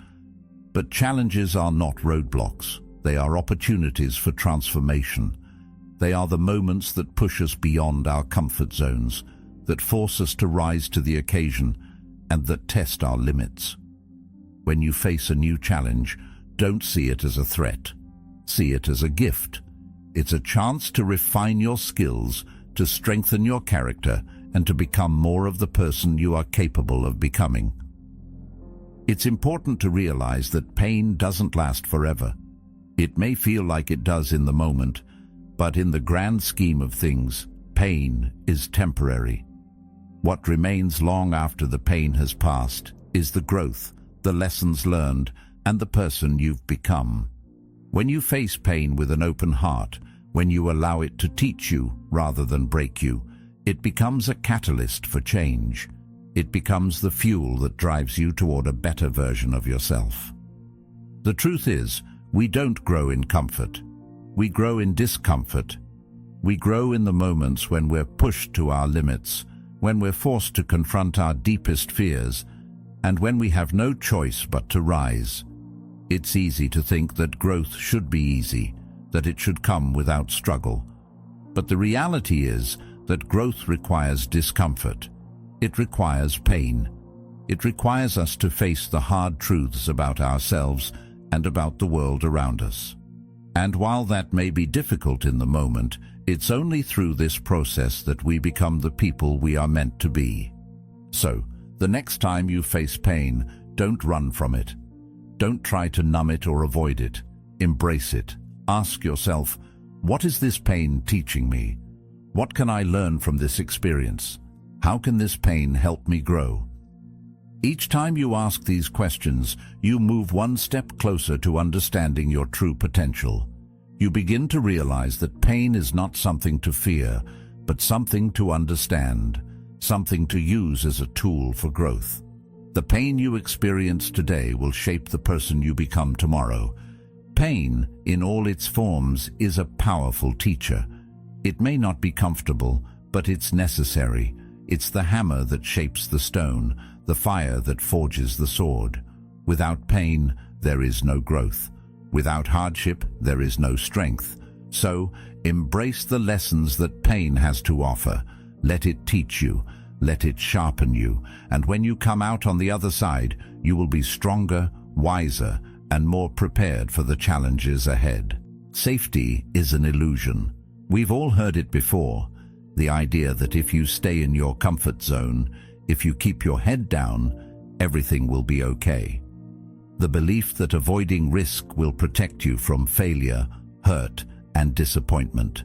But challenges are not roadblocks. They are opportunities for transformation. They are the moments that push us beyond our comfort zones, that force us to rise to the occasion, and that test our limits. When you face a new challenge, don't see it as a threat. See it as a gift. It's a chance to refine your skills, to strengthen your character, and to become more of the person you are capable of becoming. It's important to realize that pain doesn't last forever. It may feel like it does in the moment, but in the grand scheme of things, pain is temporary. What remains long after the pain has passed is the growth, the lessons learned, and the person you've become. When you face pain with an open heart, when you allow it to teach you rather than break you, it becomes a catalyst for change. It becomes the fuel that drives you toward a better version of yourself. The truth is, we don't grow in comfort. We grow in discomfort. We grow in the moments when we're pushed to our limits, when we're forced to confront our deepest fears, and when we have no choice but to rise. It's easy to think that growth should be easy, that it should come without struggle. But the reality is that growth requires discomfort. It requires pain. It requires us to face the hard truths about ourselves and about the world around us. And while that may be difficult in the moment, it's only through this process that we become the people we are meant to be. So, the next time you face pain, don't run from it. Don't try to numb it or avoid it. Embrace it. Ask yourself, what is this pain teaching me? What can I learn from this experience? How can this pain help me grow? Each time you ask these questions, you move one step closer to understanding your true potential. You begin to realize that pain is not something to fear, but something to understand, something to use as a tool for growth. The pain you experience today will shape the person you become tomorrow. Pain, in all its forms, is a powerful teacher. It may not be comfortable, but it's necessary. It's the hammer that shapes the stone, the fire that forges the sword. Without pain, there is no growth. Without hardship, there is no strength. So, embrace the lessons that pain has to offer. Let it teach you. Let it sharpen you. And when you come out on the other side, you will be stronger, wiser, and more prepared for the challenges ahead. Safety is an illusion. We've all heard it before. The idea that if you stay in your comfort zone, if you keep your head down, everything will be okay. The belief that avoiding risk will protect you from failure, hurt, and disappointment.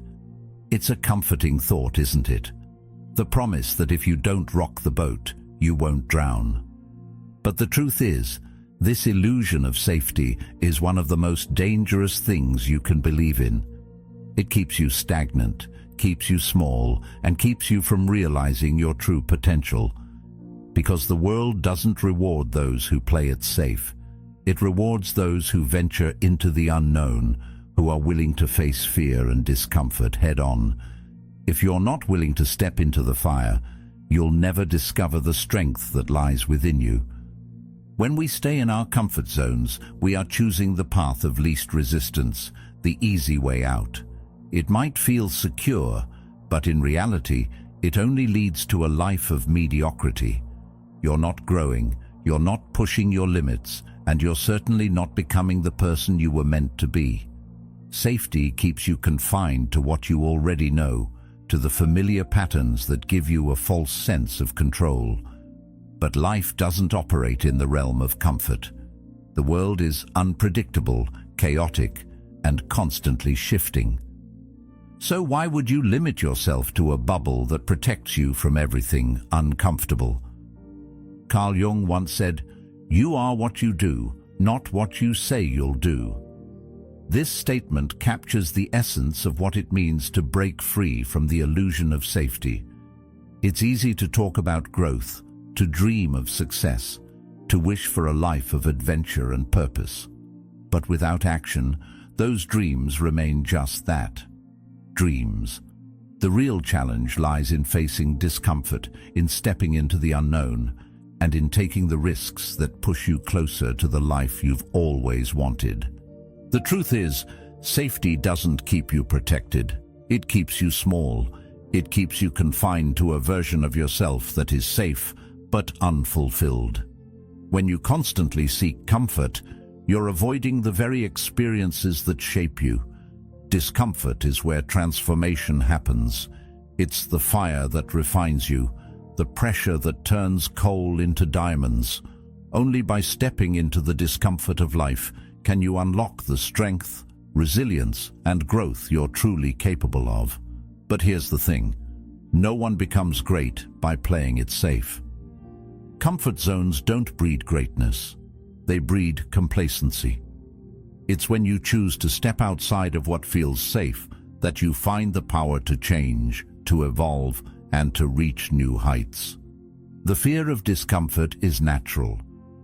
It's a comforting thought, isn't it? The promise that if you don't rock the boat, you won't drown. But the truth is, this illusion of safety is one of the most dangerous things you can believe in. It keeps you stagnant, keeps you small, and keeps you from realizing your true potential. Because the world doesn't reward those who play it safe. It rewards those who venture into the unknown, who are willing to face fear and discomfort head-on. If you're not willing to step into the fire, you'll never discover the strength that lies within you. When we stay in our comfort zones, we are choosing the path of least resistance, the easy way out. It might feel secure, but in reality, it only leads to a life of mediocrity. You're not growing, You're not pushing your limits, and you're certainly not becoming the person you were meant to be. Safety keeps you confined to what you already know, to the familiar patterns that give you a false sense of control. But life doesn't operate in the realm of comfort. The world is unpredictable, chaotic, and constantly shifting. So why would you limit yourself to a bubble that protects you from everything uncomfortable? Carl Jung once said, "You are what you do, not what you say you'll do." This statement captures the essence of what it means to break free from the illusion of safety. It's easy to talk about growth, to dream of success, to wish for a life of adventure and purpose. But without action, those dreams remain just that, dreams. The real challenge lies in facing discomfort, in stepping into the unknown, and in taking the risks that push you closer to the life you've always wanted. The truth is, safety doesn't keep you protected. It keeps you small. It keeps you confined to a version of yourself that is safe but unfulfilled. When you constantly seek comfort, you're avoiding the very experiences that shape you. Discomfort is where transformation happens. It's the fire that refines you, the pressure that turns coal into diamonds. Only by stepping into the discomfort of life can you unlock the strength, resilience, and growth you're truly capable of. But here's the thing: no one becomes great by playing it safe. Comfort zones don't breed greatness. They breed complacency. It's when you choose to step outside of what feels safe that you find the power to change, to evolve, and to reach new heights. The fear of discomfort is natural.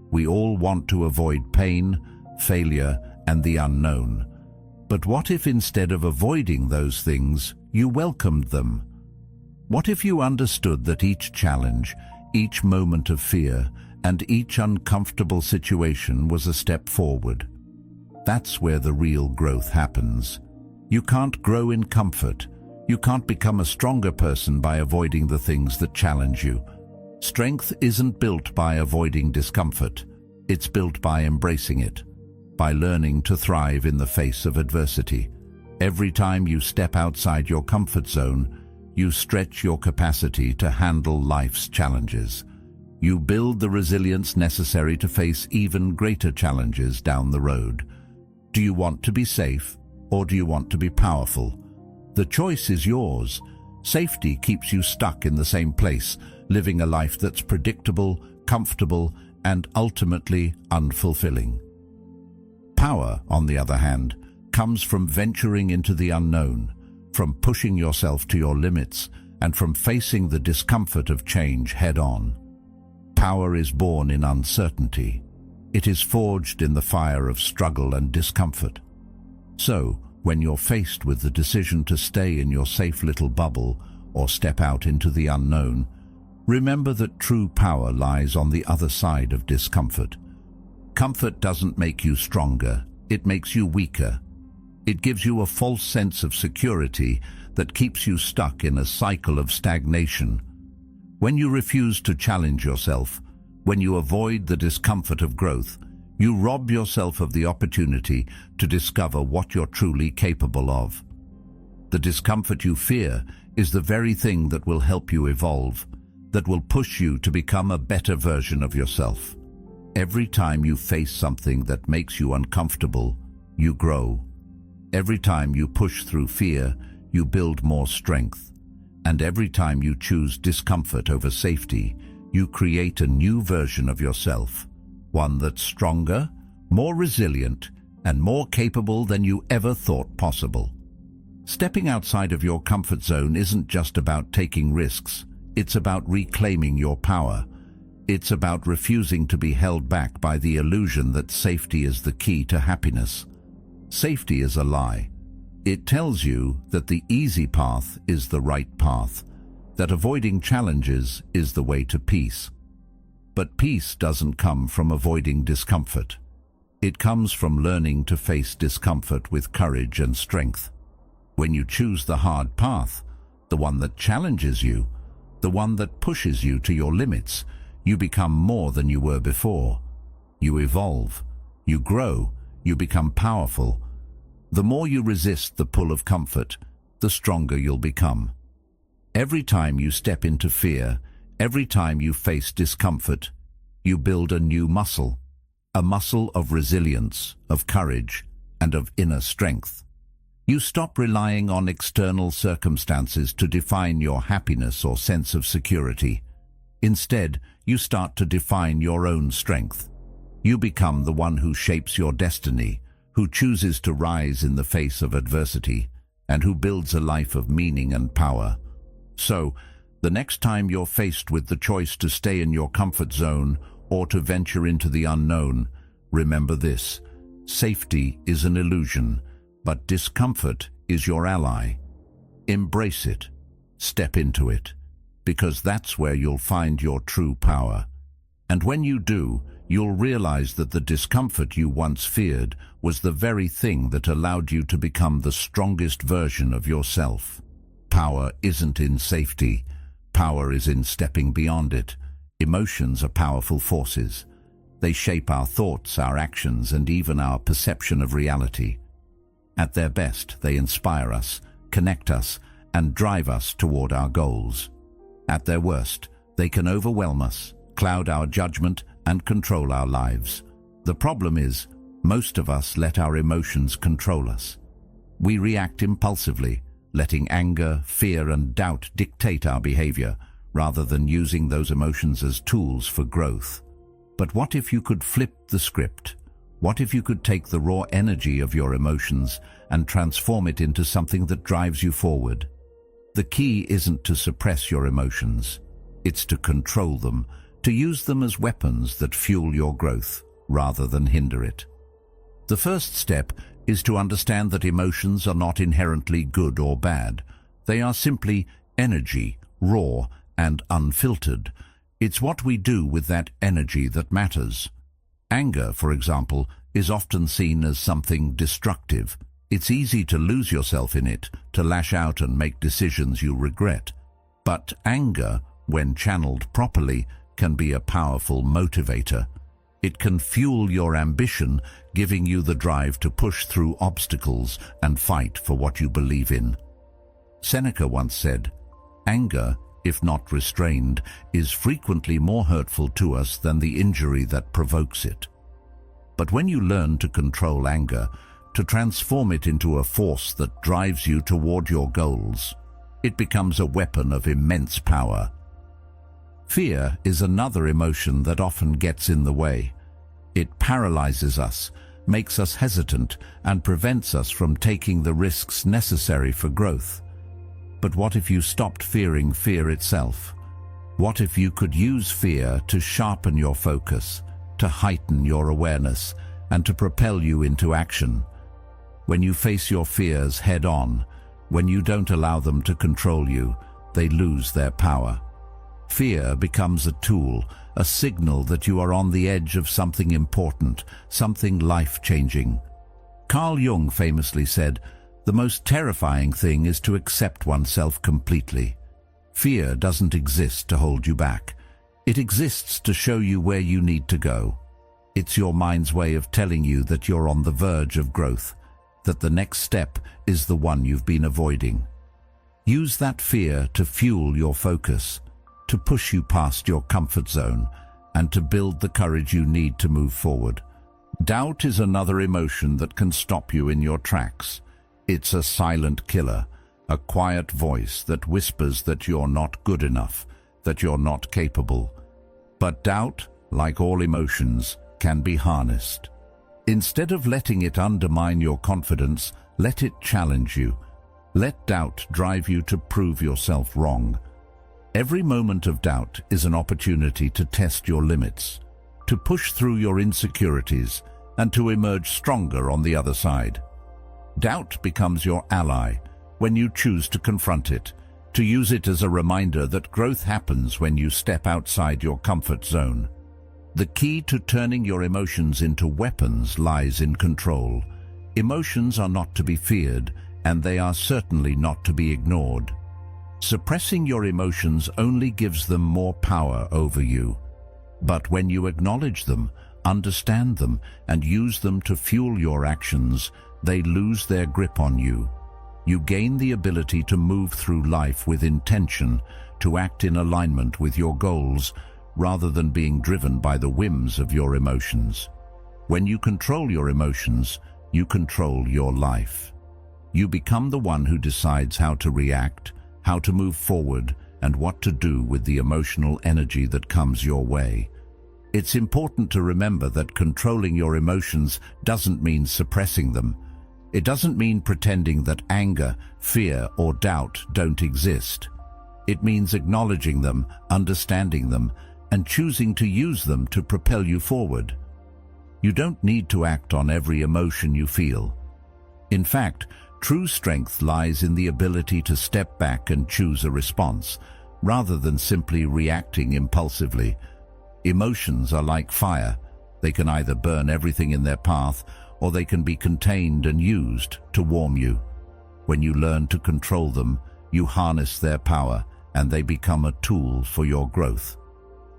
We all want to avoid pain, failure, and the unknown. But what if instead of avoiding those things, you welcomed them? What if you understood that each challenge, each moment of fear, and each uncomfortable situation was a step forward? That's where the real growth happens. You can't grow in comfort. You can't become a stronger person by avoiding the things that challenge you. Strength isn't built by avoiding discomfort. It's built by embracing it, by learning to thrive in the face of adversity. Every time you step outside your comfort zone, you stretch your capacity to handle life's challenges. You build the resilience necessary to face even greater challenges down the road. Do you want to be safe, or do you want to be powerful? The choice is yours. Safety keeps you stuck in the same place, living a life that's predictable, comfortable, and ultimately unfulfilling. Power, on the other hand, comes from venturing into the unknown, from pushing yourself to your limits, and from facing the discomfort of change head-on. Power is born in uncertainty. It is forged in the fire of struggle and discomfort. So, when you're faced with the decision to stay in your safe little bubble or step out into the unknown, remember that true power lies on the other side of discomfort. Comfort doesn't make you stronger, it makes you weaker. It gives you a false sense of security that keeps you stuck in a cycle of stagnation. When you refuse to challenge yourself, when you avoid the discomfort of growth, you rob yourself of the opportunity to discover what you're truly capable of. The discomfort you fear is the very thing that will help you evolve, that will push you to become a better version of yourself. Every time you face something that makes you uncomfortable, you grow. Every time you push through fear, you build more strength. And every time you choose discomfort over safety, you create a new version of yourself, one that's stronger, more resilient, and more capable than you ever thought possible. Stepping outside of your comfort zone isn't just about taking risks, it's about reclaiming your power. It's about refusing to be held back by the illusion that safety is the key to happiness. Safety is a lie. It tells you that the easy path is the right path, that avoiding challenges is the way to peace. But peace doesn't come from avoiding discomfort. It comes from learning to face discomfort with courage and strength. When you choose the hard path, the one that challenges you, the one that pushes you to your limits, you become more than you were before. You evolve, you grow, you become powerful. The more you resist the pull of comfort, the stronger you'll become. Every time you step into fear, every time you face discomfort, you build a new muscle, a muscle of resilience, of courage, and of inner strength. You stop relying on external circumstances to define your happiness or sense of security. Instead, you start to define your own strength. You become the one who shapes your destiny, who chooses to rise in the face of adversity, and who builds a life of meaning and power. So, the next time you're faced with the choice to stay in your comfort zone or to venture into the unknown, remember this: safety is an illusion, but discomfort is your ally. Embrace it. Step into it, because that's where you'll find your true power. And when you do, you'll realize that the discomfort you once feared was the very thing that allowed you to become the strongest version of yourself. Power isn't in safety. Power is in stepping beyond it. Emotions are powerful forces. They shape our thoughts, our actions, and even our perception of reality. At their best, they inspire us, connect us, and drive us toward our goals. At their worst, they can overwhelm us, cloud our judgment, and control our lives. The problem is, most of us let our emotions control us. We react impulsively, letting anger, fear, and doubt dictate our behavior, rather than using those emotions as tools for growth. But what if you could flip the script? What if you could take the raw energy of your emotions and transform it into something that drives you forward? The key isn't to suppress your emotions. It's to control them, to use them as weapons that fuel your growth, rather than hinder it. The first step is to understand that emotions are not inherently good or bad. They are simply energy, raw and unfiltered. It's what we do with that energy that matters. Anger, for example, is often seen as something destructive. It's easy to lose yourself in it, to lash out and make decisions you regret. But anger, when channeled properly, can be a powerful motivator. It can fuel your ambition, giving you the drive to push through obstacles and fight for what you believe in. Seneca once said, "Anger, if not restrained, is frequently more hurtful to us than the injury that provokes it." But when you learn to control anger, to transform it into a force that drives you toward your goals, it becomes a weapon of immense power. Fear is another emotion that often gets in the way. It paralyzes us, makes us hesitant, and prevents us from taking the risks necessary for growth. But what if you stopped fearing fear itself? What if you could use fear to sharpen your focus, to heighten your awareness, and to propel you into action? When you face your fears head-on, when you don't allow them to control you, they lose their power. Fear becomes a tool, a signal that you are on the edge of something important, something life-changing. Carl Jung famously said, "The most terrifying thing is to accept oneself completely." Fear doesn't exist to hold you back. It exists to show you where you need to go. It's your mind's way of telling you that you're on the verge of growth, that the next step is the one you've been avoiding. Use that fear to fuel your focus, to push you past your comfort zone, and to build the courage you need to move forward. Doubt is another emotion that can stop you in your tracks. It's a silent killer, a quiet voice that whispers that you're not good enough, that you're not capable. But doubt, like all emotions, can be harnessed. Instead of letting it undermine your confidence, let it challenge you. Let doubt drive you to prove yourself wrong. Every moment of doubt is an opportunity to test your limits, to push through your insecurities, and to emerge stronger on the other side. Doubt becomes your ally when you choose to confront it, to use it as a reminder that growth happens when you step outside your comfort zone. The key to turning your emotions into weapons lies in control. Emotions are not to be feared, and they are certainly not to be ignored. Suppressing your emotions only gives them more power over you. But when you acknowledge them, understand them, and use them to fuel your actions, they lose their grip on you. You gain the ability to move through life with intention, to act in alignment with your goals, rather than being driven by the whims of your emotions. When you control your emotions, you control your life. You become the one who decides how to react, how to move forward, and what to do with the emotional energy that comes your way. It's important to remember that controlling your emotions doesn't mean suppressing them. It doesn't mean pretending that anger, fear, or doubt don't exist. It means acknowledging them, understanding them, and choosing to use them to propel you forward. You don't need to act on every emotion you feel. In fact, true strength lies in the ability to step back and choose a response, rather than simply reacting impulsively. Emotions are like fire. They can either burn everything in their path, or they can be contained and used to warm you. When you learn to control them, you harness their power, and they become a tool for your growth.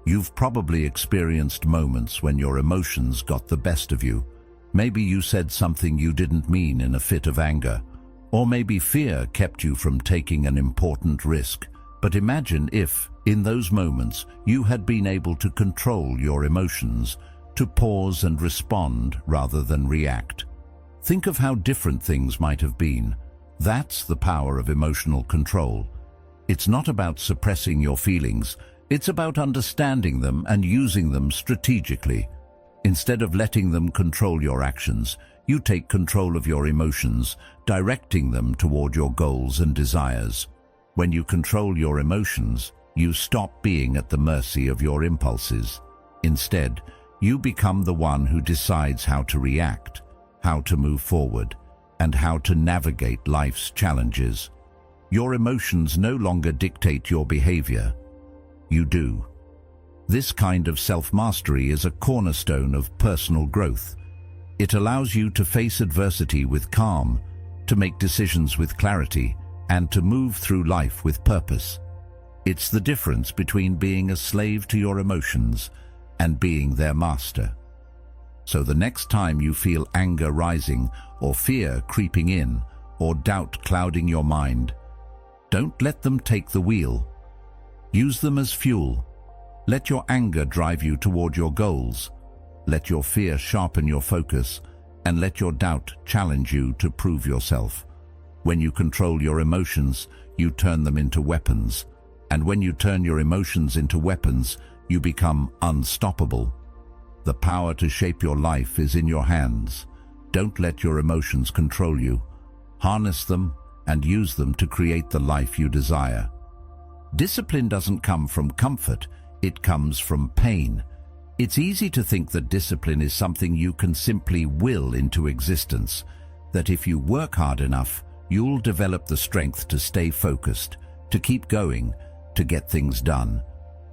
You've probably experienced moments when your emotions got the best of you. Maybe you said something you didn't mean in a fit of anger, or maybe fear kept you from taking an important risk. But imagine if, in those moments, you had been able to control your emotions, to pause and respond rather than react. Think of how different things might have been. That's the power of emotional control. It's not about suppressing your feelings. It's about understanding them and using them strategically. Instead of letting them control your actions, you take control of your emotions, directing them toward your goals and desires. When you control your emotions, you stop being at the mercy of your impulses. Instead, you become the one who decides how to react, how to move forward, and how to navigate life's challenges. Your emotions no longer dictate your behavior. You do. This kind of self-mastery is a cornerstone of personal growth. It allows you to face adversity with calm, to make decisions with clarity, and to move through life with purpose. It's the difference between being a slave to your emotions and being their master. So the next time you feel anger rising, or fear creeping in, or doubt clouding your mind, don't let them take the wheel. Use them as fuel. Let your anger drive you toward your goals. Let your fear sharpen your focus, and let your doubt challenge you to prove yourself. When you control your emotions, you turn them into weapons. And when you turn your emotions into weapons, you become unstoppable. The power to shape your life is in your hands. Don't let your emotions control you. Harness them and use them to create the life you desire. Discipline doesn't come from comfort, it comes from pain. It's easy to think that discipline is something you can simply will into existence, that if you work hard enough, you'll develop the strength to stay focused, to keep going, to get things done.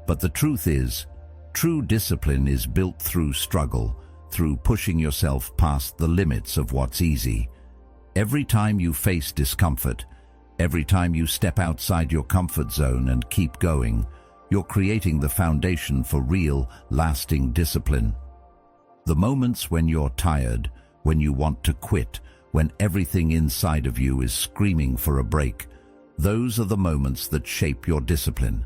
But the truth is, true discipline is built through struggle, through pushing yourself past the limits of what's easy. Every time you face discomfort, every time you step outside your comfort zone and keep going, you're creating the foundation for real, lasting discipline. The moments when you're tired, when you want to quit, when everything inside of you is screaming for a break, those are the moments that shape your discipline.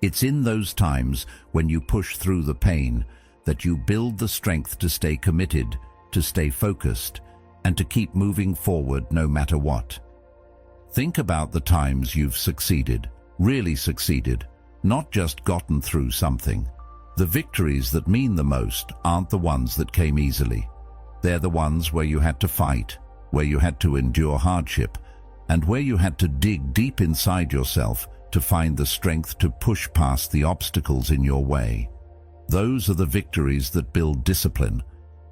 It's in those times, when you push through the pain, that you build the strength to stay committed, to stay focused, and to keep moving forward no matter what. Think about the times you've succeeded, really succeeded, not just gotten through something. The victories that mean the most aren't the ones that came easily. They're the ones where you had to fight, where you had to endure hardship, and where you had to dig deep inside yourself to find the strength to push past the obstacles in your way. Those are the victories that build discipline,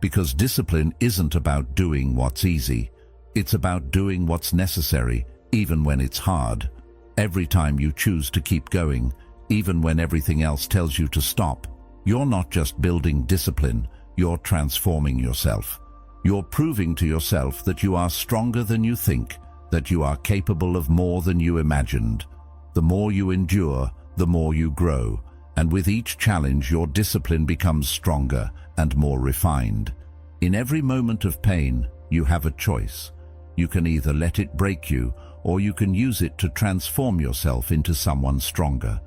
because discipline isn't about doing what's easy. It's about doing what's necessary, even when it's hard. Every time you choose to keep going, even when everything else tells you to stop, you're not just building discipline, you're transforming yourself. You're proving to yourself that you are stronger than you think, that you are capable of more than you imagined. The more you endure, the more you grow, And with each challenge, your discipline becomes stronger and more refined. In every moment of pain, you have a choice. You can either let it break you, or you can use it to transform yourself into someone stronger.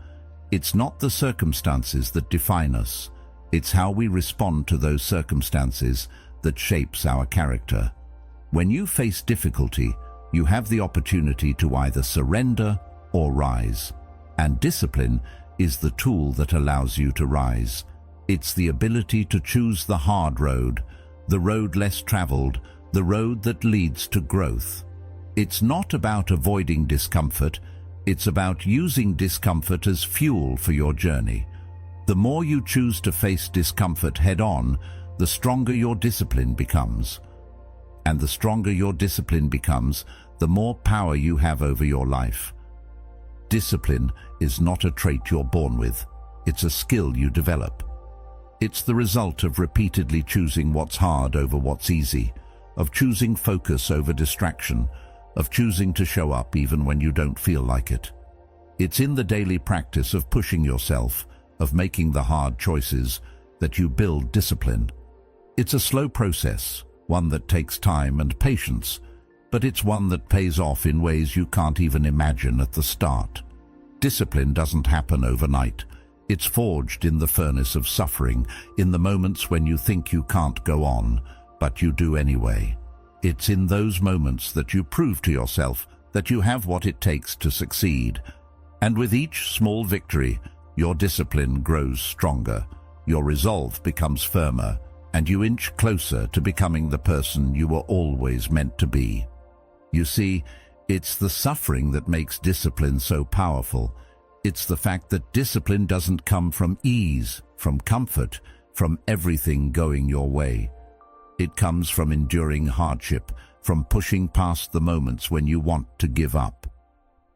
It's not the circumstances that define us. It's how we respond to those circumstances that shapes our character. When you face difficulty, you have the opportunity to either surrender or rise. And discipline is the tool that allows you to rise. It's the ability to choose the hard road, the road less traveled, the road that leads to growth. It's not about avoiding discomfort, it's about using discomfort as fuel for your journey. The more you choose to face discomfort head-on, the stronger your discipline becomes. And the stronger your discipline becomes, the more power you have over your life. Discipline is not a trait you're born with. It's a skill you develop. It's the result of repeatedly choosing what's hard over what's easy, of choosing focus over distraction, of choosing to show up even when you don't feel like it. It's in the daily practice of pushing yourself, of making the hard choices, that you build discipline. It's a slow process, one that takes time and patience, but it's one that pays off in ways you can't even imagine at the start. Discipline doesn't happen overnight. It's forged in the furnace of suffering, in the moments when you think you can't go on, but you do anyway. It's in those moments that you prove to yourself that you have what it takes to succeed. And with each small victory, your discipline grows stronger, your resolve becomes firmer, and you inch closer to becoming the person you were always meant to be. You see, it's the suffering that makes discipline so powerful. It's the fact that discipline doesn't come from ease, from comfort, from everything going your way. It comes from enduring hardship, from pushing past the moments when you want to give up.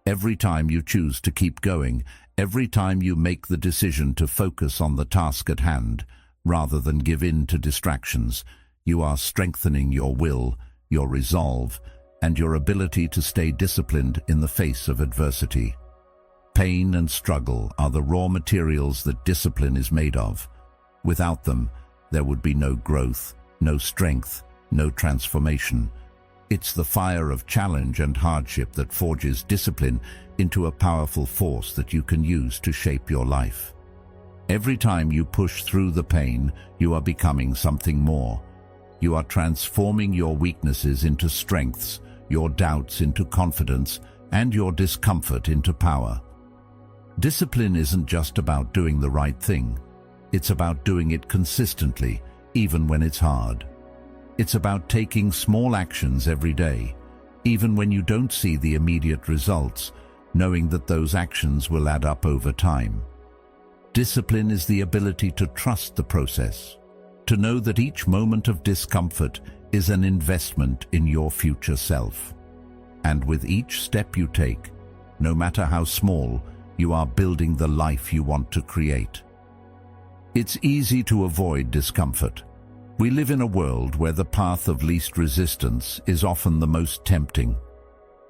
Every time you choose to keep going, every time you make the decision to focus on the task at hand, rather than give in to distractions, you are strengthening your will, your resolve, and your ability to stay disciplined in the face of adversity. Pain and struggle are the raw materials that discipline is made of. Without them, there would be no growth, no strength, no transformation. It's the fire of challenge and hardship that forges discipline into a powerful force that you can use to shape your life. Every time you push through the pain, you are becoming something more. You are transforming your weaknesses into strengths, your doubts into confidence, and your discomfort into power. Discipline isn't just about doing the right thing. It's about doing it consistently, even when it's hard. It's about taking small actions every day, even when you don't see the immediate results, knowing that those actions will add up over time. Discipline is the ability to trust the process, to know that each moment of discomfort is an investment in your future self. And with each step you take, no matter how small, you are building the life you want to create. It's easy to avoid discomfort. We live in a world where the path of least resistance is often the most tempting.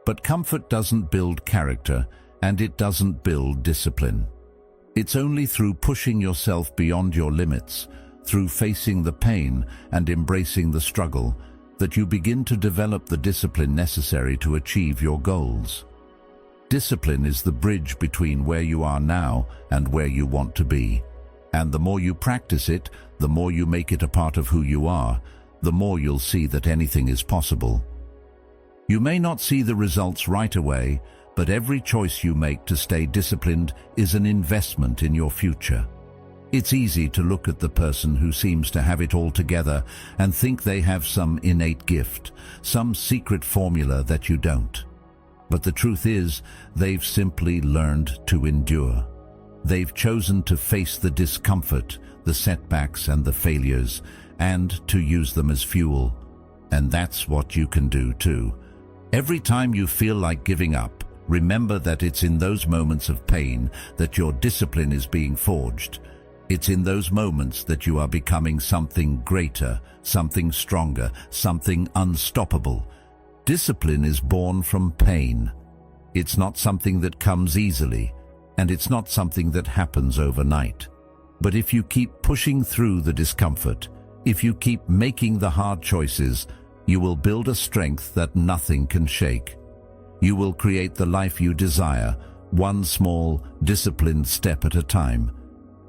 But comfort doesn't build character, and it doesn't build discipline. It's only through pushing yourself beyond your limits, through facing the pain and embracing the struggle, that you begin to develop the discipline necessary to achieve your goals. Discipline is the bridge between where you are now and where you want to be. And the more you practice it, the more you make it a part of who you are, the more you'll see that anything is possible. You may not see the results right away, but every choice you make to stay disciplined is an investment in your future. It's easy to look at the person who seems to have it all together and think they have some innate gift, some secret formula that you don't. But the truth is, they've simply learned to endure. They've chosen to face the discomfort, the setbacks and the failures, and to use them as fuel. And that's what you can do too. Every time you feel like giving up, remember that it's in those moments of pain that your discipline is being forged. It's in those moments that you are becoming something greater, something stronger, something unstoppable. Discipline is born from pain. It's not something that comes easily. and it's not something that happens overnight. But if you keep pushing through the discomfort, if you keep making the hard choices, you will build a strength that nothing can shake. You will create the life you desire, one small, disciplined step at a time.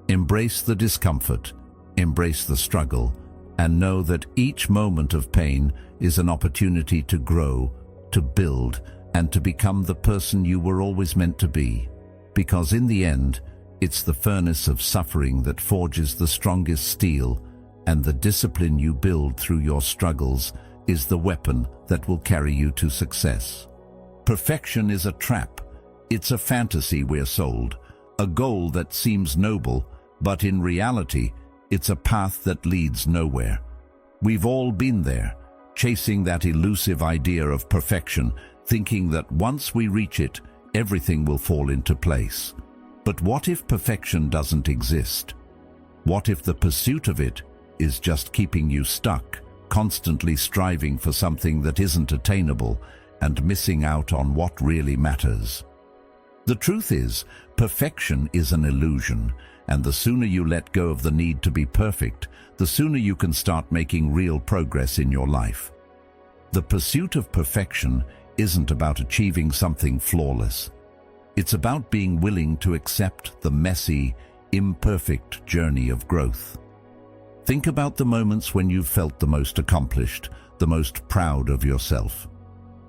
Embrace the discomfort, embrace the struggle, and know that each moment of pain is an opportunity to grow, to build, and to become the person you were always meant to be. Because in the end, it's the furnace of suffering that forges the strongest steel, and the discipline you build through your struggles is the weapon that will carry you to success. Perfection is a trap. It's a fantasy we're sold, a goal that seems noble, but in reality, it's a path that leads nowhere. We've all been there, chasing that elusive idea of perfection, thinking that once we reach it, everything will fall into place. But what if perfection doesn't exist? What if the pursuit of it is just keeping you stuck, constantly striving for something that isn't attainable and missing out on what really matters? The truth is, perfection is an illusion, and the sooner you let go of the need to be perfect, the sooner you can start making real progress in your life. The pursuit of perfection isn't about achieving something flawless. It's about being willing to accept the messy, imperfect journey of growth. Think about the moments when you've felt the most accomplished, the most proud of yourself.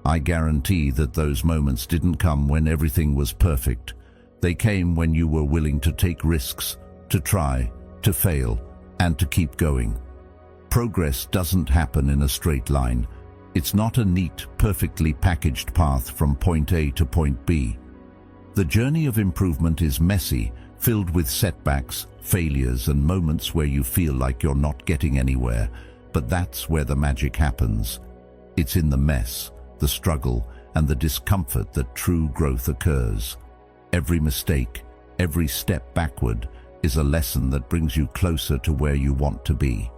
I guarantee that those moments didn't come when everything was perfect. They came when you were willing to take risks, to try, to fail, and to keep going. Progress doesn't happen in a straight line. It's not a neat, perfectly packaged path from point A to point B. The journey of improvement is messy, filled with setbacks, failures, and moments where you feel like you're not getting anywhere. But that's where the magic happens. It's in the mess, the struggle, and the discomfort that true growth occurs. Every mistake, every step backward, is a lesson that brings you closer to where you want to be.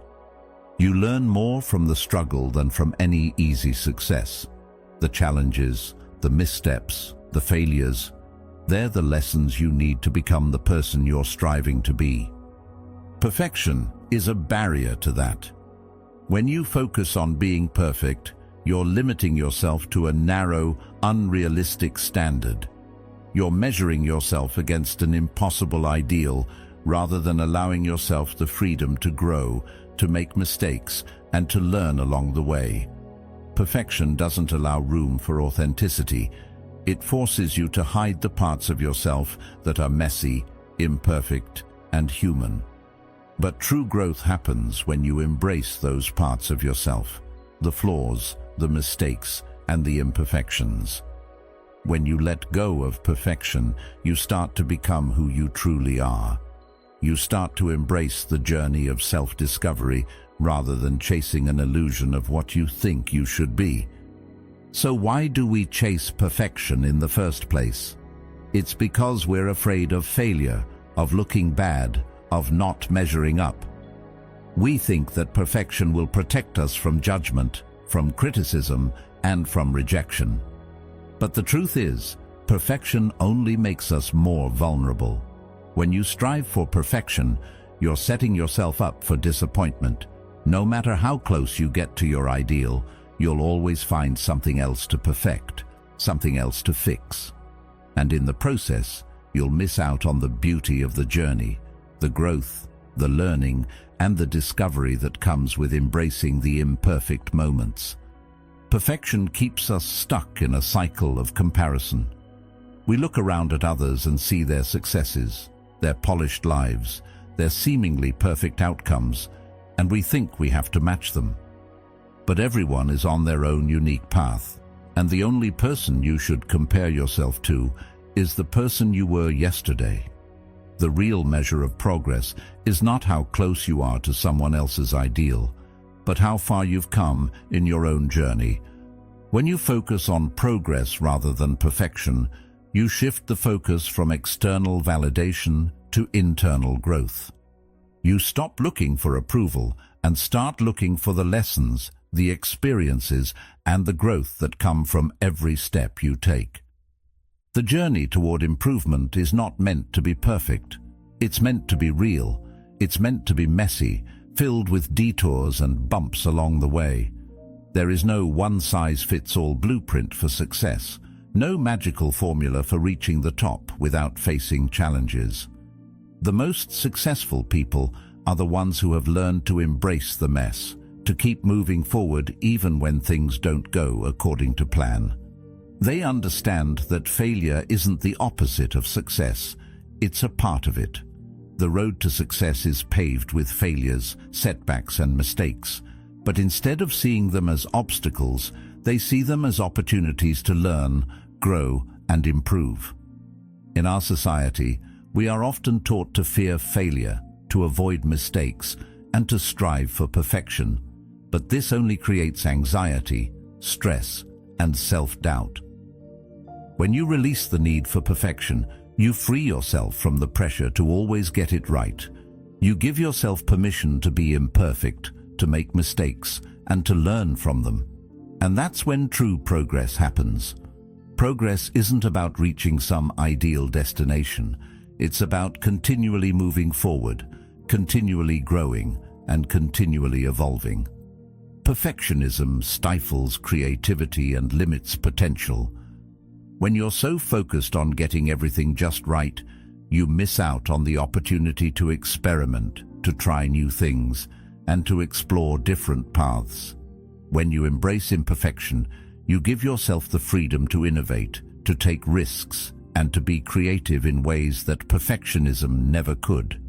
You learn more from the struggle than from any easy success. The challenges, the missteps, the failures, they're the lessons you need to become the person you're striving to be. Perfection is a barrier to that. When you focus on being perfect, you're limiting yourself to a narrow, unrealistic standard. You're measuring yourself against an impossible ideal rather than allowing yourself the freedom to grow, to make mistakes, and to learn along the way. Perfection doesn't allow room for authenticity. It forces you to hide the parts of yourself that are messy, imperfect, and human. But true growth happens when you embrace those parts of yourself, the flaws, the mistakes, and the imperfections. When you let go of perfection, you start to become who you truly are. You start to embrace the journey of self-discovery rather than chasing an illusion of what you think you should be. So why do we chase perfection in the first place? It's because we're afraid of failure, of looking bad, of not measuring up. We think that perfection will protect us from judgment, from criticism, and from rejection. But the truth is, perfection only makes us more vulnerable. When you strive for perfection, you're setting yourself up for disappointment. No matter how close you get to your ideal, you'll always find something else to perfect, something else to fix. And in the process, you'll miss out on the beauty of the journey, the growth, the learning, and the discovery that comes with embracing the imperfect moments. Perfection keeps us stuck in a cycle of comparison. We look around at others and see their successes, their polished lives, their seemingly perfect outcomes, and we think we have to match them. But everyone is on their own unique path, and the only person you should compare yourself to is the person you were yesterday. The real measure of progress is not how close you are to someone else's ideal, but how far you've come in your own journey. When you focus on progress rather than perfection, you shift the focus from external validation to internal growth. You stop looking for approval and start looking for the lessons, the experiences, and the growth that come from every step you take. The journey toward improvement is not meant to be perfect. It's meant to be real. It's meant to be messy, filled with detours and bumps along the way. There is no one-size-fits-all blueprint for success, no magical formula for reaching the top without facing challenges. The most successful people are the ones who have learned to embrace the mess, to keep moving forward even when things don't go according to plan. They understand that failure isn't the opposite of success, it's a part of it. The road to success is paved with failures, setbacks and mistakes, but instead of seeing them as obstacles, they see them as opportunities to learn, grow and improve. In our society, we are often taught to fear failure, to avoid mistakes, and to strive for perfection. But this only creates anxiety, stress, and self-doubt. When you release the need for perfection, you free yourself from the pressure to always get it right. You give yourself permission to be imperfect, to make mistakes, and to learn from them. And that's when true progress happens. Progress isn't about reaching some ideal destination. It's about continually moving forward, continually growing, and continually evolving. Perfectionism stifles creativity and limits potential. When you're so focused on getting everything just right, you miss out on the opportunity to experiment, to try new things, and to explore different paths. When you embrace imperfection, you give yourself the freedom to innovate, to take risks, and to be creative in ways that perfectionism never could.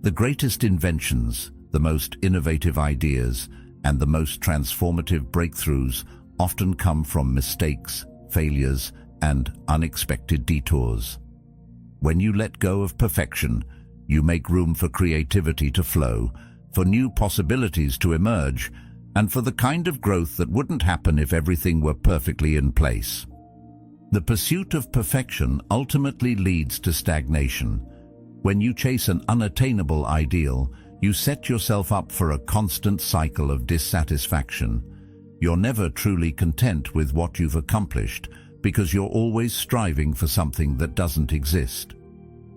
The greatest inventions, the most innovative ideas, and the most transformative breakthroughs often come from mistakes, failures, and unexpected detours. When you let go of perfection, you make room for creativity to flow, for new possibilities to emerge, and for the kind of growth that wouldn't happen if everything were perfectly in place. The pursuit of perfection ultimately leads to stagnation. When you chase an unattainable ideal, you set yourself up for a constant cycle of dissatisfaction. You're never truly content with what you've accomplished because you're always striving for something that doesn't exist.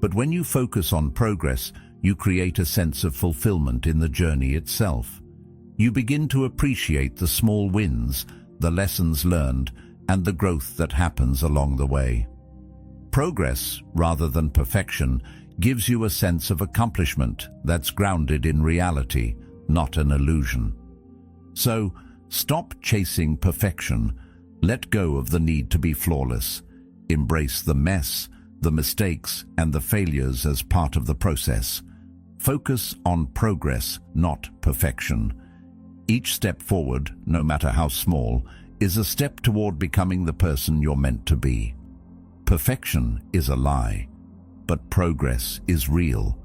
But when you focus on progress, you create a sense of fulfillment in the journey itself. You begin to appreciate the small wins, the lessons learned, and the growth that happens along the way. Progress, rather than perfection, gives you a sense of accomplishment that's grounded in reality, not an illusion. So, stop chasing perfection. Let go of the need to be flawless. Embrace the mess, the mistakes, and the failures as part of the process. Focus on progress, not perfection. Each step forward, no matter how small, is a step toward becoming the person you're meant to be. Perfection is a lie, but progress is real.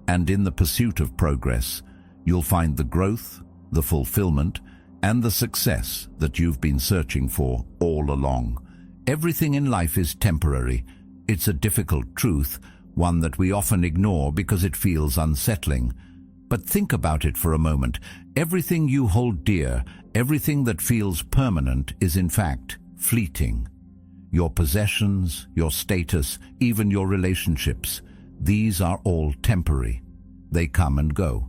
And in the pursuit of progress, you'll find the growth, the fulfillment, and the success that you've been searching for all along. Everything in life is temporary. It's a difficult truth, one that we often ignore because it feels unsettling. But think about it for a moment. Everything you hold dear, everything that feels permanent is in fact fleeting. Your possessions, your status, even your relationships, these are all temporary. They come and go.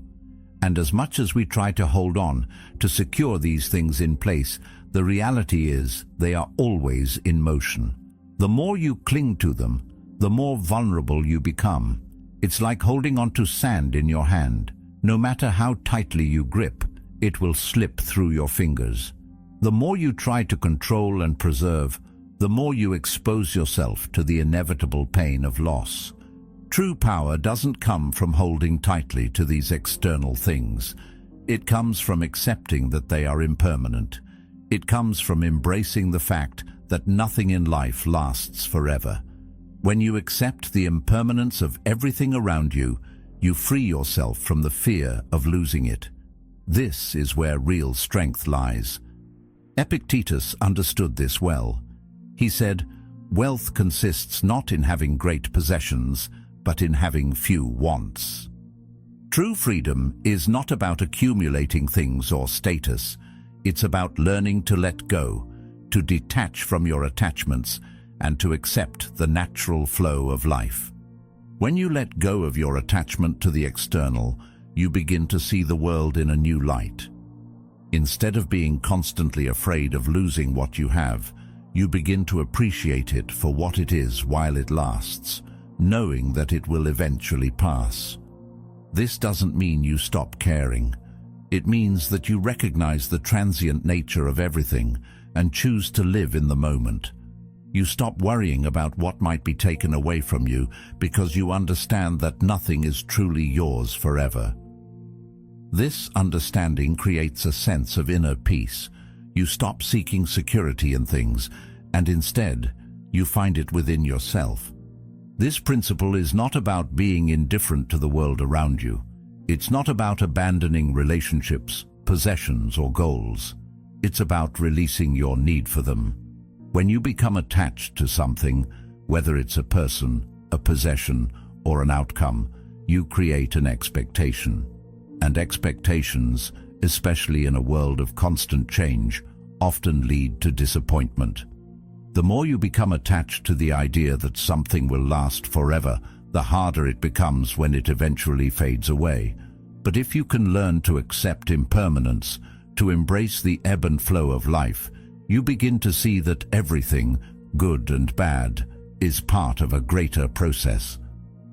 And as much as we try to hold on, to secure these things in place, the reality is they are always in motion. The more you cling to them, the more vulnerable you become. It's like holding onto sand in your hand. No matter how tightly you grip, it will slip through your fingers. The more you try to control and preserve, the more you expose yourself to the inevitable pain of loss. True power doesn't come from holding tightly to these external things. It comes from accepting that they are impermanent. It comes from embracing the fact that nothing in life lasts forever. When you accept the impermanence of everything around you, you free yourself from the fear of losing it. This is where real strength lies. Epictetus understood this well. He said, "Wealth consists not in having great possessions, but in having few wants." True freedom is not about accumulating things or status. It's about learning to let go, to detach from your attachments, and to accept the natural flow of life. When you let go of your attachment to the external, you begin to see the world in a new light. Instead of being constantly afraid of losing what you have, you begin to appreciate it for what it is while it lasts, knowing that it will eventually pass. This doesn't mean you stop caring. It means that you recognize the transient nature of everything and choose to live in the moment. You stop worrying about what might be taken away from you because you understand that nothing is truly yours forever. This understanding creates a sense of inner peace. You stop seeking security in things, and instead, you find it within yourself. This principle is not about being indifferent to the world around you. It's not about abandoning relationships, possessions, or goals. It's about releasing your need for them. When you become attached to something, whether it's a person, a possession, or an outcome, you create an expectation. And expectations, especially in a world of constant change, often lead to disappointment. The more you become attached to the idea that something will last forever, the harder it becomes when it eventually fades away. But if you can learn to accept impermanence, to embrace the ebb and flow of life, you begin to see that everything, good and bad, is part of a greater process.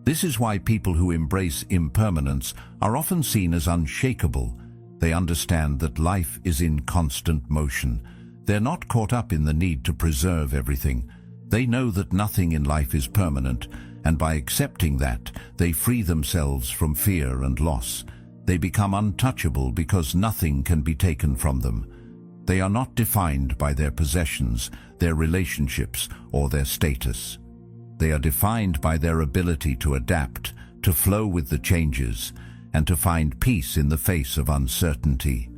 This is why people who embrace impermanence are often seen as unshakable. They understand that life is in constant motion. They're not caught up in the need to preserve everything. They know that nothing in life is permanent, and by accepting that, they free themselves from fear and loss. They become untouchable because nothing can be taken from them. They are not defined by their possessions, their relationships, or their status. They are defined by their ability to adapt, to flow with the changes, and to find peace in the face of uncertainty.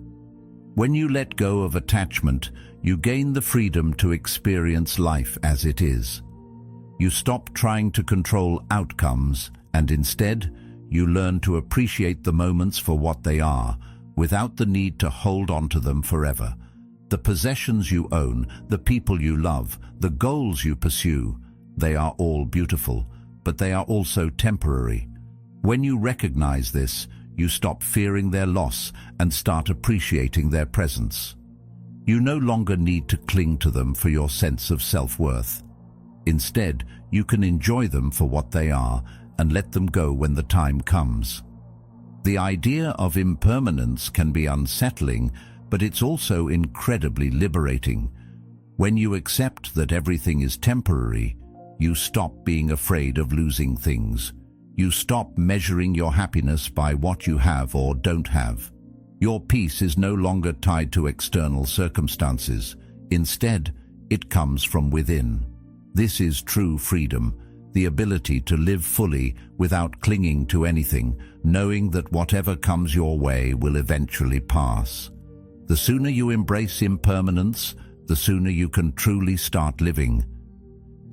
When you let go of attachment, you gain the freedom to experience life as it is. You stop trying to control outcomes, and instead, you learn to appreciate the moments for what they are, without the need to hold on to them forever. The possessions you own, the people you love, the goals you pursue, they are all beautiful, but they are also temporary. When you recognize this, you stop fearing their loss and start appreciating their presence. You no longer need to cling to them for your sense of self-worth. Instead, you can enjoy them for what they are and let them go when the time comes. The idea of impermanence can be unsettling, but it's also incredibly liberating. When you accept that everything is temporary, you stop being afraid of losing things. You stop measuring your happiness by what you have or don't have. Your peace is no longer tied to external circumstances. Instead, it comes from within. This is true freedom, the ability to live fully without clinging to anything, knowing that whatever comes your way will eventually pass. The sooner you embrace impermanence, the sooner you can truly start living.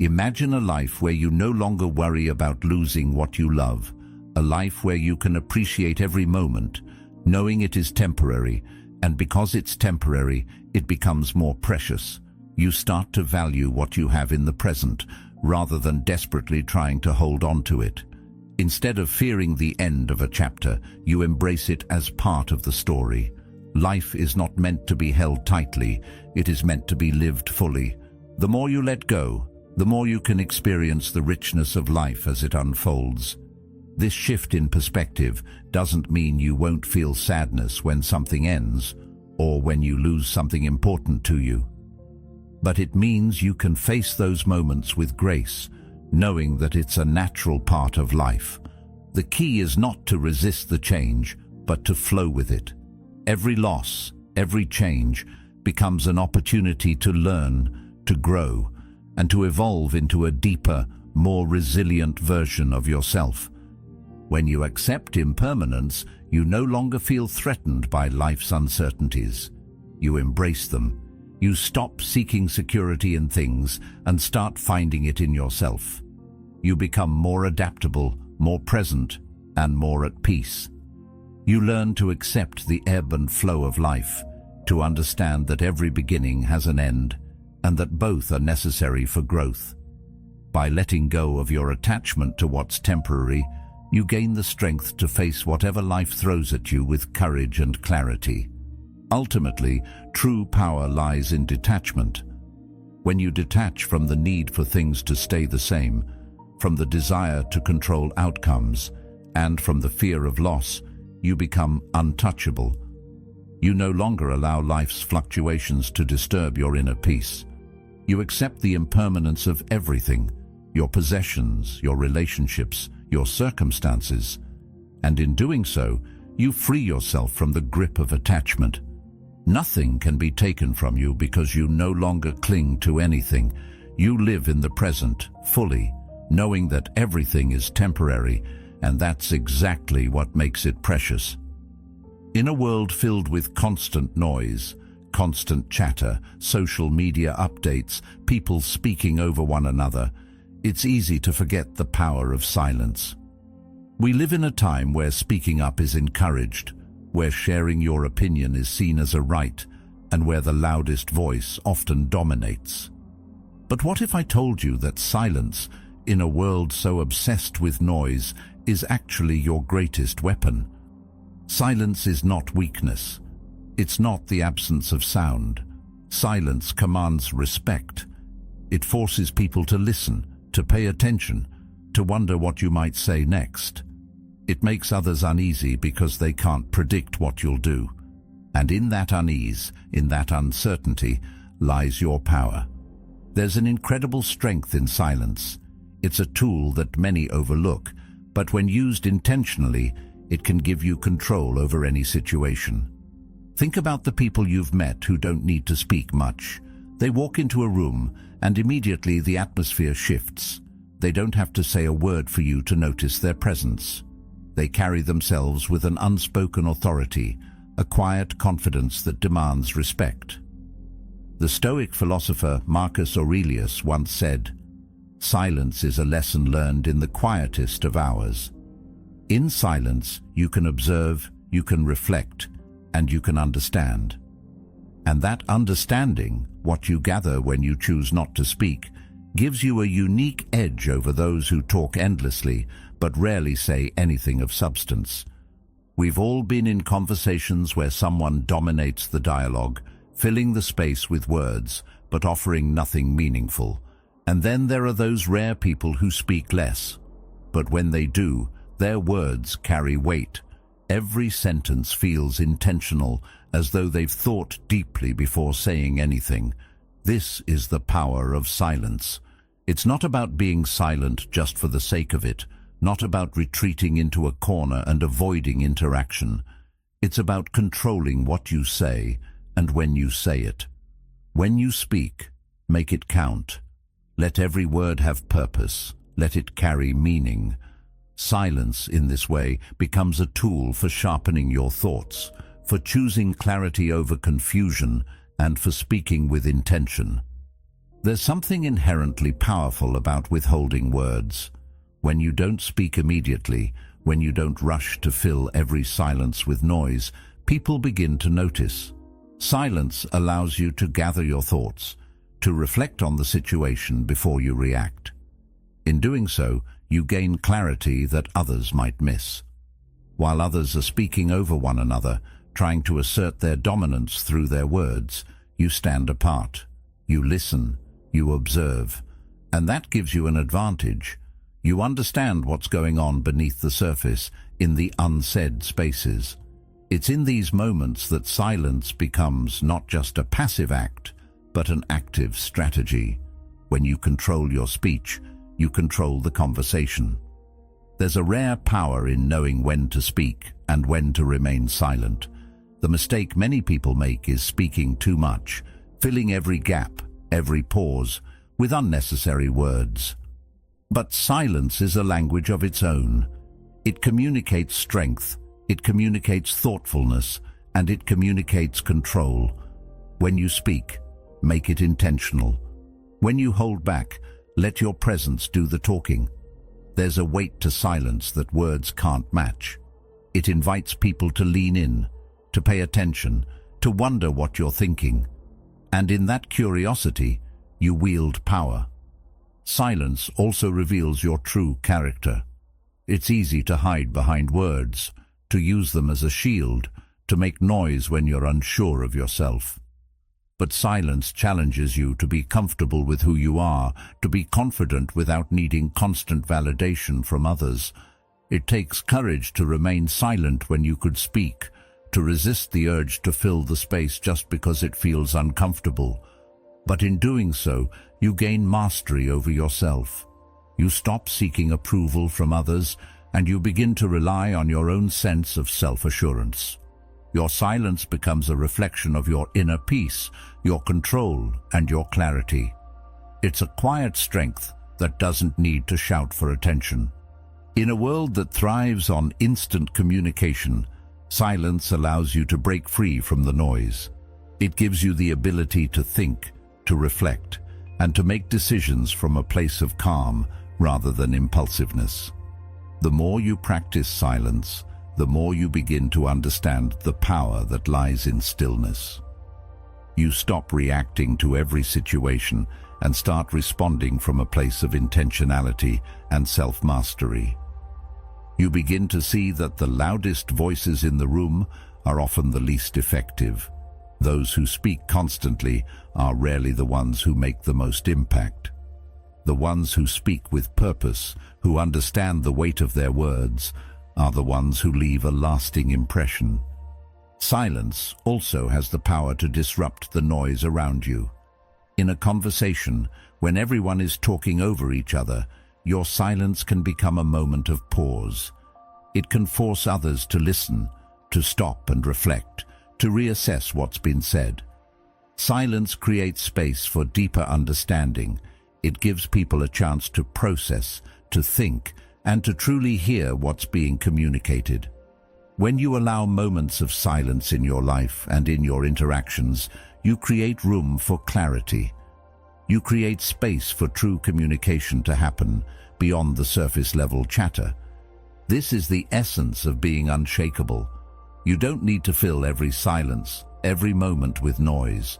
Imagine a life where you no longer worry about losing what you love, a life where you can appreciate every moment, knowing it is temporary, and because it's temporary, it becomes more precious. You start to value what you have in the present, rather than desperately trying to hold on to it. Instead of fearing the end of a chapter, you embrace it as part of the story. Life is not meant to be held tightly, it is meant to be lived fully. The more you let go, the more you can experience the richness of life as it unfolds. This shift in perspective doesn't mean you won't feel sadness when something ends, or when you lose something important to you. But it means you can face those moments with grace, knowing that it's a natural part of life. The key is not to resist the change, but to flow with it. Every loss, every change, becomes an opportunity to learn, to grow, and to evolve into a deeper, more resilient version of yourself. When you accept impermanence, you no longer feel threatened by life's uncertainties. You embrace them. You stop seeking security in things and start finding it in yourself. You become more adaptable, more present, and more at peace. You learn to accept the ebb and flow of life, to understand that every beginning has an end, and that both are necessary for growth. By letting go of your attachment to what's temporary, you gain the strength to face whatever life throws at you with courage and clarity. Ultimately, true power lies in detachment. When you detach from the need for things to stay the same, from the desire to control outcomes, and from the fear of loss, you become untouchable. You no longer allow life's fluctuations to disturb your inner peace. You accept the impermanence of everything, your possessions, your relationships, your circumstances, and in doing so, you free yourself from the grip of attachment. Nothing can be taken from you because you no longer cling to anything. You live in the present, fully, knowing that everything is temporary, and that's exactly what makes it precious. In a world filled with constant noise, constant chatter, social media updates, people speaking over one another, it's easy to forget the power of silence. We live in a time where speaking up is encouraged, where sharing your opinion is seen as a right, and where the loudest voice often dominates. But what if I told you that silence, in a world so obsessed with noise, is actually your greatest weapon? Silence is not weakness. It's not the absence of sound. Silence commands respect. It forces people to listen, to pay attention, to wonder what you might say next. It makes others uneasy because they can't predict what you'll do. And in that unease, in that uncertainty, lies your power. There's an incredible strength in silence. It's a tool that many overlook, but when used intentionally, it can give you control over any situation. Think about the people you've met who don't need to speak much. They walk into a room, and immediately the atmosphere shifts. They don't have to say a word for you to notice their presence. They carry themselves with an unspoken authority, a quiet confidence that demands respect. The Stoic philosopher Marcus Aurelius once said, "Silence is a lesson learned in the quietest of hours." In silence, you can observe, you can reflect, and you can understand. And that understanding, what you gather when you choose not to speak, gives you a unique edge over those who talk endlessly but rarely say anything of substance. We've all been in conversations where someone dominates the dialogue, filling the space with words but offering nothing meaningful. And then there are those rare people who speak less, but when they do, their words carry weight. Every sentence feels intentional, as though they've thought deeply before saying anything. This is the power of silence. It's not about being silent just for the sake of it, not about retreating into a corner and avoiding interaction. It's about controlling what you say and when you say it. When you speak, make it count. Let every word have purpose. Let it carry meaning. Silence, in this way, becomes a tool for sharpening your thoughts, for choosing clarity over confusion, and for speaking with intention. There's something inherently powerful about withholding words. When you don't speak immediately, when you don't rush to fill every silence with noise, people begin to notice. Silence allows you to gather your thoughts, to reflect on the situation before you react. In doing so, you gain clarity that others might miss. While others are speaking over one another, trying to assert their dominance through their words, you stand apart. You listen, you observe, and that gives you an advantage. You understand what's going on beneath the surface, in the unsaid spaces. It's in these moments that silence becomes not just a passive act, but an active strategy. When you control your speech, you control the conversation. There's a rare power in knowing when to speak and when to remain silent. The mistake many people make is speaking too much, filling every gap, every pause, with unnecessary words. But silence is a language of its own. It communicates strength, it communicates thoughtfulness, and it communicates control. When you speak, make it intentional. When you hold back, let your presence do the talking. There's a weight to silence that words can't match. It invites people to lean in, to pay attention, to wonder what you're thinking. And in that curiosity, you wield power. Silence also reveals your true character. It's easy to hide behind words, to use them as a shield, to make noise when you're unsure of yourself. But silence challenges you to be comfortable with who you are, to be confident without needing constant validation from others. It takes courage to remain silent when you could speak, to resist the urge to fill the space just because it feels uncomfortable. But in doing so, you gain mastery over yourself. You stop seeking approval from others, and you begin to rely on your own sense of self-assurance. Your silence becomes a reflection of your inner peace, your control, and your clarity. It's a quiet strength that doesn't need to shout for attention. In a world that thrives on instant communication, silence allows you to break free from the noise. It gives you the ability to think, to reflect, and to make decisions from a place of calm rather than impulsiveness. The more you practice silence, the more you begin to understand the power that lies in stillness. You stop reacting to every situation and start responding from a place of intentionality and self-mastery. You begin to see that the loudest voices in the room are often the least effective. Those who speak constantly are rarely the ones who make the most impact. The ones who speak with purpose, who understand the weight of their words, are the ones who leave a lasting impression. Silence also has the power to disrupt the noise around you. In a conversation, when everyone is talking over each other, your silence can become a moment of pause. It can force others to listen, to stop and reflect, to reassess what's been said. Silence creates space for deeper understanding. It gives people a chance to process, to think, and to truly hear what's being communicated. When you allow moments of silence in your life and in your interactions, you create room for clarity. You create space for true communication to happen beyond the surface-level chatter. This is the essence of being unshakable. You don't need to fill every silence, every moment with noise.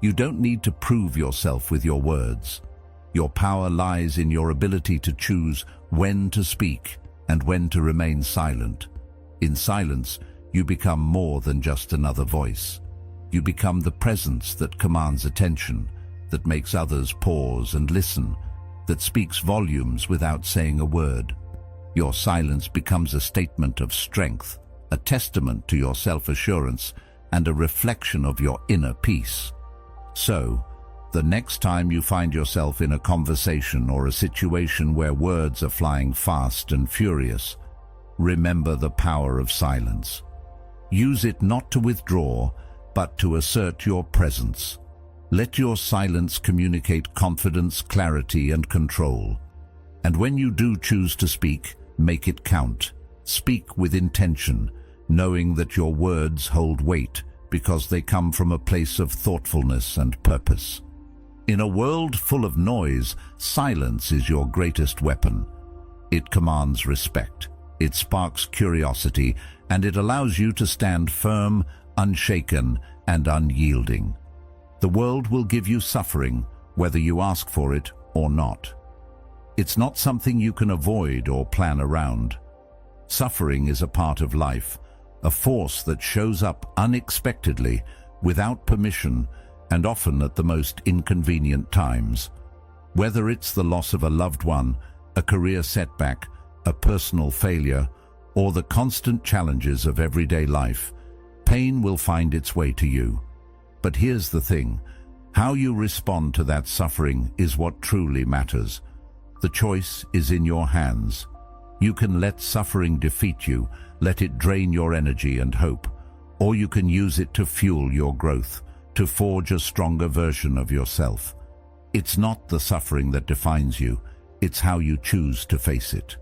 You don't need to prove yourself with your words. Your power lies in your ability to choose when to speak and when to remain silent. In silence, you become more than just another voice. You become the presence that commands attention, that makes others pause and listen, that speaks volumes without saying a word. Your silence becomes a statement of strength, a testament to your self-assurance, and a reflection of your inner peace. So, the next time you find yourself in a conversation or a situation where words are flying fast and furious, remember the power of silence. Use it not to withdraw, but to assert your presence. Let your silence communicate confidence, clarity, and control. And when you do choose to speak, make it count. Speak with intention, knowing that your words hold weight because they come from a place of thoughtfulness and purpose. In a world full of noise, silence is your greatest weapon. It commands respect, it sparks curiosity, and it allows you to stand firm, unshaken, and unyielding. The world will give you suffering, whether you ask for it or not. It's not something you can avoid or plan around. Suffering is a part of life, a force that shows up unexpectedly, without permission, and often at the most inconvenient times. Whether it's the loss of a loved one, a career setback, a personal failure, or the constant challenges of everyday life, pain will find its way to you. But here's the thing, how you respond to that suffering is what truly matters. The choice is in your hands. You can let suffering defeat you, let it drain your energy and hope, or you can use it to fuel your growth, to forge a stronger version of yourself. It's not the suffering that defines you, it's how you choose to face it.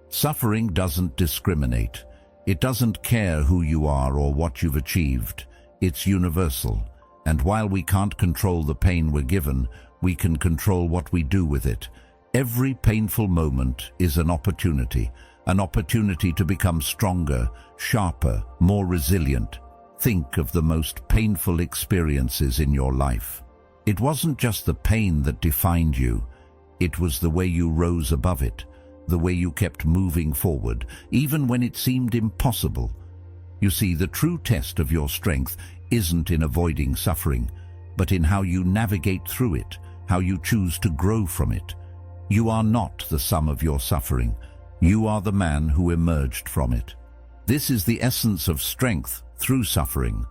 Suffering doesn't discriminate. It doesn't care who you are or what you've achieved. It's universal. And while we can't control the pain we're given, we can control what we do with it. Every painful moment is an opportunity to become stronger, sharper, more resilient. Think of the most painful experiences in your life. It wasn't just the pain that defined you. It was the way you rose above it, the way you kept moving forward, even when it seemed impossible. You see, the true test of your strength isn't in avoiding suffering, but in how you navigate through it, how you choose to grow from it. You are not the sum of your suffering. You are the man who emerged from it. This is the essence of strength through suffering.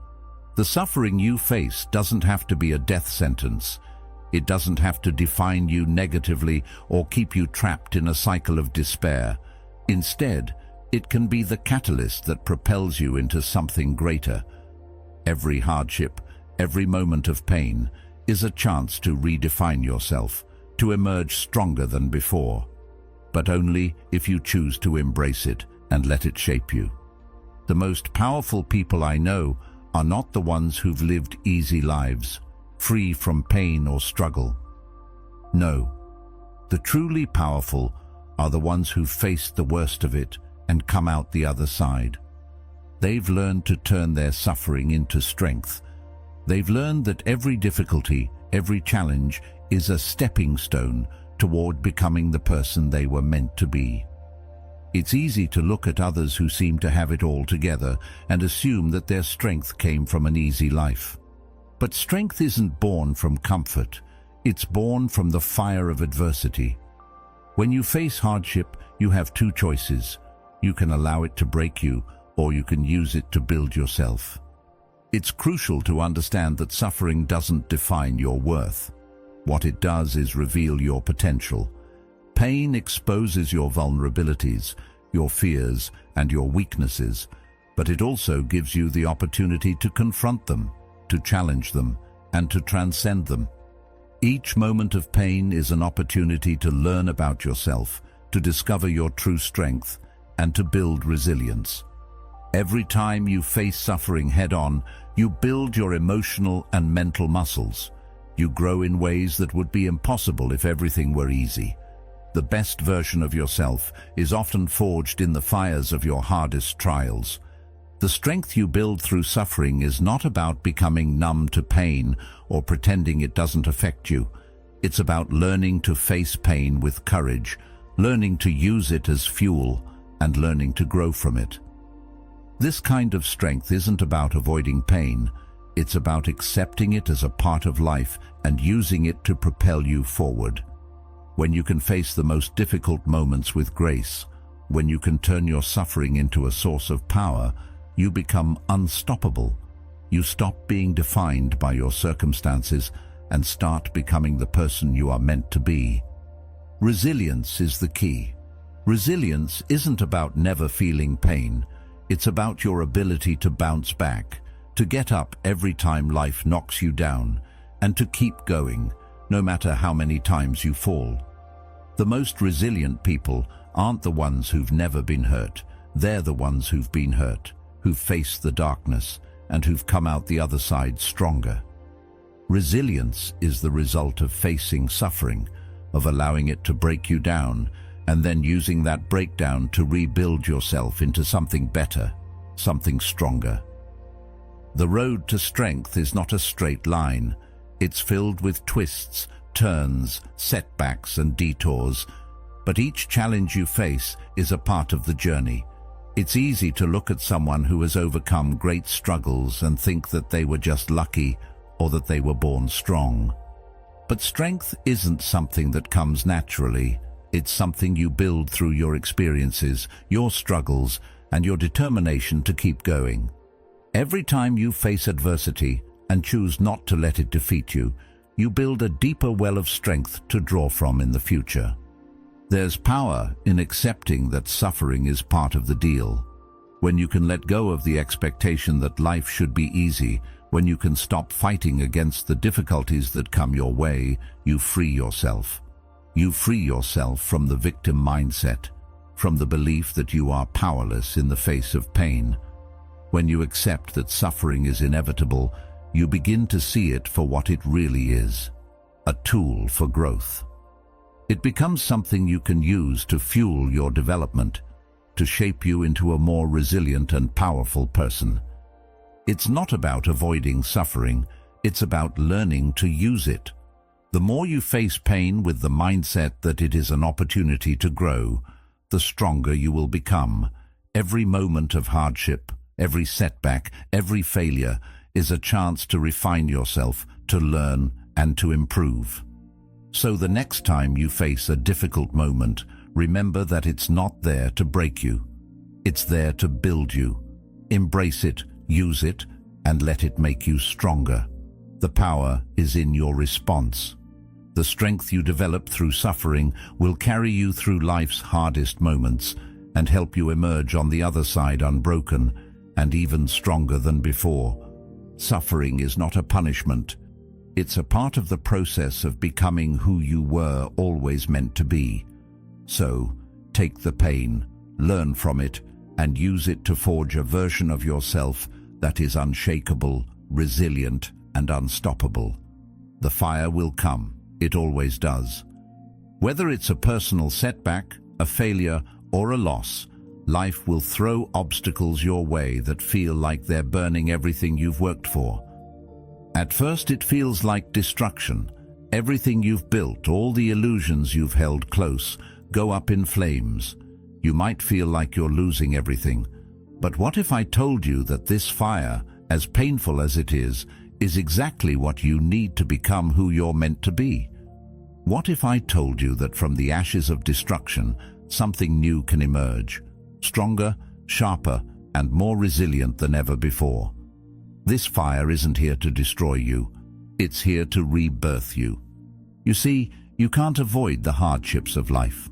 The suffering you face doesn't have to be a death sentence. It doesn't have to define you negatively or keep you trapped in a cycle of despair. Instead, it can be the catalyst that propels you into something greater. Every hardship, every moment of pain, is a chance to redefine yourself, to emerge stronger than before. But only if you choose to embrace it and let it shape you. The most powerful people I know are not the ones who've lived easy lives, free from pain or struggle. No, the truly powerful are the ones who've faced the worst of it and come out the other side. They've learned to turn their suffering into strength. They've learned that every difficulty, every challenge is a stepping stone toward becoming the person they were meant to be. It's easy to look at others who seem to have it all together and assume that their strength came from an easy life. But strength isn't born from comfort. It's born from the fire of adversity. When you face hardship, you have two choices. You can allow it to break you, or you can use it to build yourself. It's crucial to understand that suffering doesn't define your worth. What it does is reveal your potential. Pain exposes your vulnerabilities, your fears, and your weaknesses, but it also gives you the opportunity to confront them, to challenge them, and to transcend them. Each moment of pain is an opportunity to learn about yourself, to discover your true strength, and to build resilience. Every time you face suffering head-on, you build your emotional and mental muscles. You grow in ways that would be impossible if everything were easy. The best version of yourself is often forged in the fires of your hardest trials. The strength you build through suffering is not about becoming numb to pain or pretending it doesn't affect you. It's about learning to face pain with courage, learning to use it as fuel, and learning to grow from it. This kind of strength isn't about avoiding pain. It's about accepting it as a part of life and using it to propel you forward. When you can face the most difficult moments with grace, when you can turn your suffering into a source of power, you become unstoppable. You stop being defined by your circumstances and start becoming the person you are meant to be. Resilience is the key. Resilience isn't about never feeling pain. It's about your ability to bounce back, to get up every time life knocks you down, and to keep going, no matter how many times you fall. The most resilient people aren't the ones who've never been hurt. They're the ones who've been hurt, who've faced the darkness, and who've come out the other side stronger. Resilience is the result of facing suffering, of allowing it to break you down, and then using that breakdown to rebuild yourself into something better, something stronger. The road to strength is not a straight line. It's filled with twists, turns, setbacks, and detours. But each challenge you face is a part of the journey. It's easy to look at someone who has overcome great struggles and think that they were just lucky or that they were born strong. But strength isn't something that comes naturally. It's something you build through your experiences, your struggles, and your determination to keep going. Every time you face adversity and choose not to let it defeat you, you build a deeper well of strength to draw from in the future. There's power in accepting that suffering is part of the deal. When you can let go of the expectation that life should be easy, when you can stop fighting against the difficulties that come your way, you free yourself. You free yourself from the victim mindset, from the belief that you are powerless in the face of pain. When you accept that suffering is inevitable, you begin to see it for what it really is, a tool for growth. It becomes something you can use to fuel your development, to shape you into a more resilient and powerful person. It's not about avoiding suffering, it's about learning to use it. The more you face pain with the mindset that it is an opportunity to grow, the stronger you will become. Every moment of hardship, every setback, every failure is a chance to refine yourself, to learn, and to improve. So the next time you face a difficult moment, remember that it's not there to break you. It's there to build you. Embrace it, use it, and let it make you stronger. The power is in your response. The strength you develop through suffering will carry you through life's hardest moments and help you emerge on the other side unbroken and even stronger than before. Suffering is not a punishment. It's a part of the process of becoming who you were always meant to be. So, take the pain, learn from it, and use it to forge a version of yourself that is unshakable, resilient, and unstoppable. The fire will come. It always does. Whether it's a personal setback, a failure, or a loss, life will throw obstacles your way that feel like they're burning everything you've worked for. At first it feels like destruction. Everything you've built, all the illusions you've held close, go up in flames. You might feel like you're losing everything. But what if I told you that this fire, as painful as it is exactly what you need to become who you're meant to be? What if I told you that from the ashes of destruction, something new can emerge, stronger, sharper, and more resilient than ever before? This fire isn't here to destroy you. It's here to rebirth you. You see, you can't avoid the hardships of life.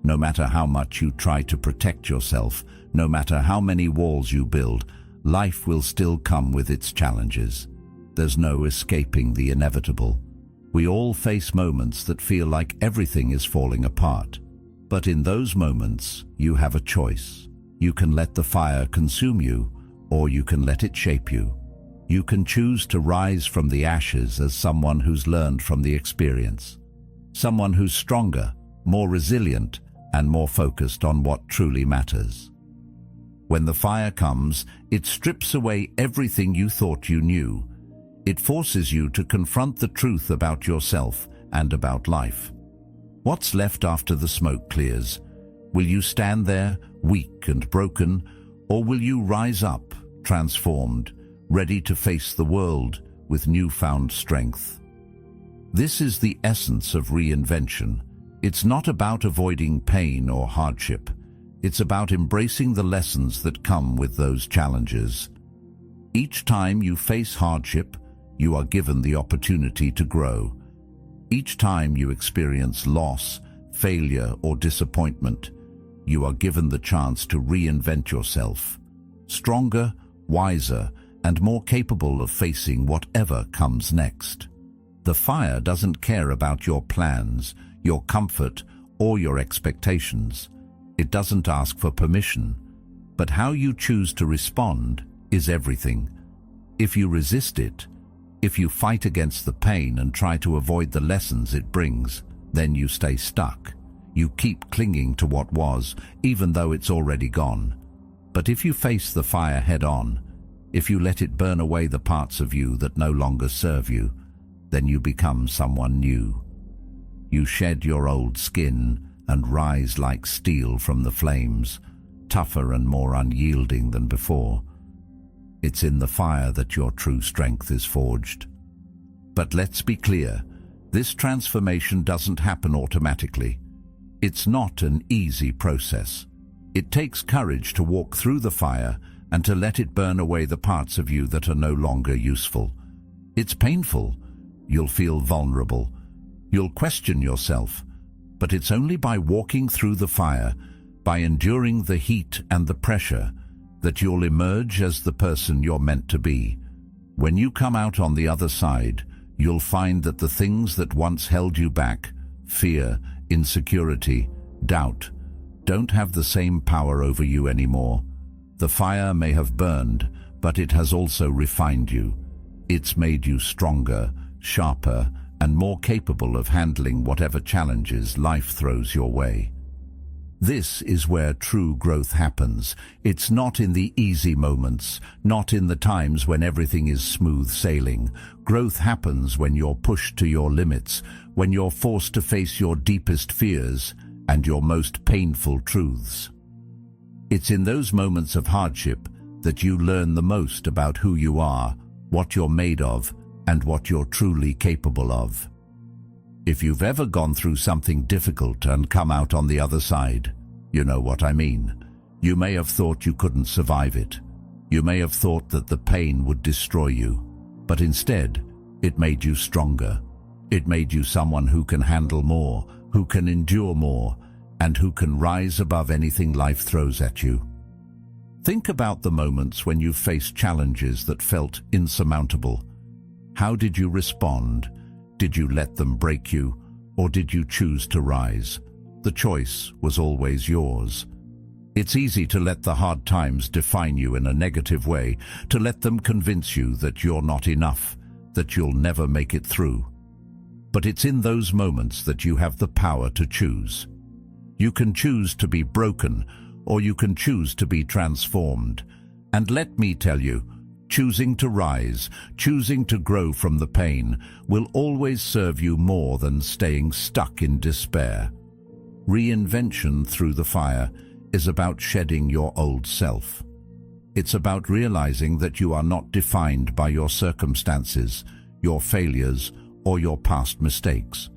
No matter how much you try to protect yourself, no matter how many walls you build, life will still come with its challenges. There's no escaping the inevitable. We all face moments that feel like everything is falling apart. But in those moments, you have a choice. You can let the fire consume you, or you can let it shape you. You can choose to rise from the ashes as someone who's learned from the experience. Someone who's stronger, more resilient, and more focused on what truly matters. When the fire comes, it strips away everything you thought you knew. It forces you to confront the truth about yourself and about life. What's left after the smoke clears? Will you stand there, weak and broken, or will you rise up, transformed, ready to face the world with newfound strength? This is the essence of reinvention. It's not about avoiding pain or hardship. It's about embracing the lessons that come with those challenges. Each time you face hardship, you are given the opportunity to grow. Each time you experience loss, failure, or disappointment, you are given the chance to reinvent yourself, stronger, wiser, and more capable of facing whatever comes next. The fire doesn't care about your plans, your comfort, or your expectations. It doesn't ask for permission, but how you choose to respond is everything. If you resist it, if you fight against the pain and try to avoid the lessons it brings, then you stay stuck. You keep clinging to what was, even though it's already gone. But if you face the fire head-on, if you let it burn away the parts of you that no longer serve you, then you become someone new. You shed your old skin and rise like steel from the flames, tougher and more unyielding than before. It's in the fire that your true strength is forged. But let's be clear, this transformation doesn't happen automatically. It's not an easy process. It takes courage to walk through the fire and to let it burn away the parts of you that are no longer useful. It's painful. You'll feel vulnerable. You'll question yourself. But it's only by walking through the fire, by enduring the heat and the pressure, that you'll emerge as the person you're meant to be. When you come out on the other side, you'll find that the things that once held you back, fear, insecurity, doubt, don't have the same power over you anymore. The fire may have burned, but it has also refined you. It's made you stronger, sharper, and more capable of handling whatever challenges life throws your way. This is where true growth happens. It's not in the easy moments, not in the times when everything is smooth sailing. Growth happens when you're pushed to your limits, when you're forced to face your deepest fears and your most painful truths. It's in those moments of hardship that you learn the most about who you are, what you're made of, and what you're truly capable of. If you've ever gone through something difficult and come out on the other side, you know what I mean. You may have thought you couldn't survive it. You may have thought that the pain would destroy you, but instead, it made you stronger. It made you someone who can handle more, who can endure more, and who can rise above anything life throws at you. Think about the moments when you faced challenges that felt insurmountable. How did you respond? Did you let them break you, or did you choose to rise? The choice was always yours. It's easy to let the hard times define you in a negative way, to let them convince you that you're not enough, that you'll never make it through. But it's in those moments that you have the power to choose. You can choose to be broken, or you can choose to be transformed. And let me tell you, choosing to rise, choosing to grow from the pain, will always serve you more than staying stuck in despair. Reinvention through the fire is about shedding your old self. It's about realizing that you are not defined by your circumstances, your failures, or your past mistakes.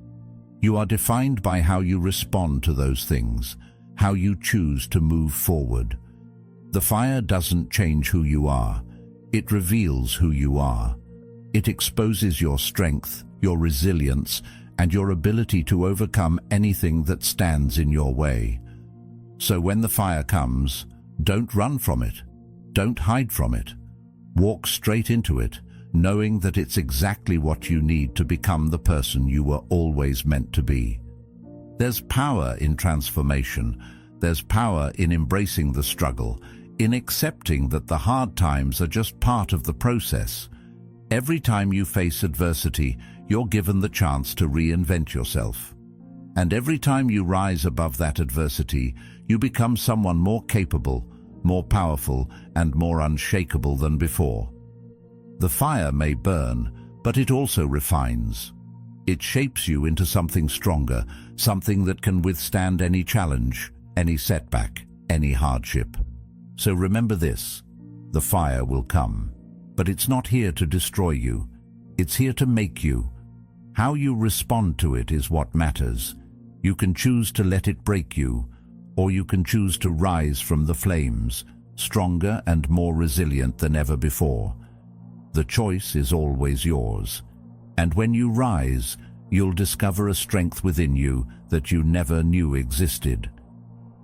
You are defined by how you respond to those things, how you choose to move forward. The fire doesn't change who you are. It reveals who you are. It exposes your strength, your resilience, and your ability to overcome anything that stands in your way. So when the fire comes, don't run from it. Don't hide from it. Walk straight into it, knowing that it's exactly what you need to become the person you were always meant to be. There's power in transformation. There's power in embracing the struggle, in accepting that the hard times are just part of the process. Every time you face adversity, you're given the chance to reinvent yourself. And every time you rise above that adversity, you become someone more capable, more powerful, and more unshakable than before. The fire may burn, but it also refines. It shapes you into something stronger, something that can withstand any challenge, any setback, any hardship. So remember this, the fire will come, but it's not here to destroy you. It's here to make you. How you respond to it is what matters. You can choose to let it break you, or you can choose to rise from the flames, stronger and more resilient than ever before. The choice is always yours. And when you rise, you'll discover a strength within you that you never knew existed.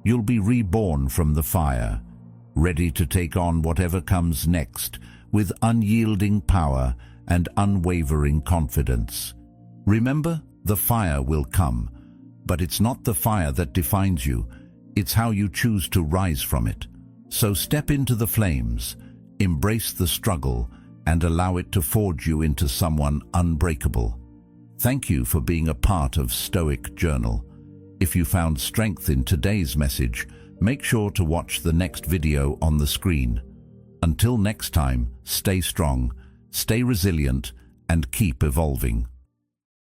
You'll be reborn from the fire, ready to take on whatever comes next, with unyielding power and unwavering confidence. Remember, the fire will come, but it's not the fire that defines you, it's how you choose to rise from it. So step into the flames, embrace the struggle, and allow it to forge you into someone unbreakable. Thank you for being a part of Stoic Journal. If you found strength in today's message, make sure to watch the next video on the screen. Until next time, stay strong, stay resilient, and keep evolving.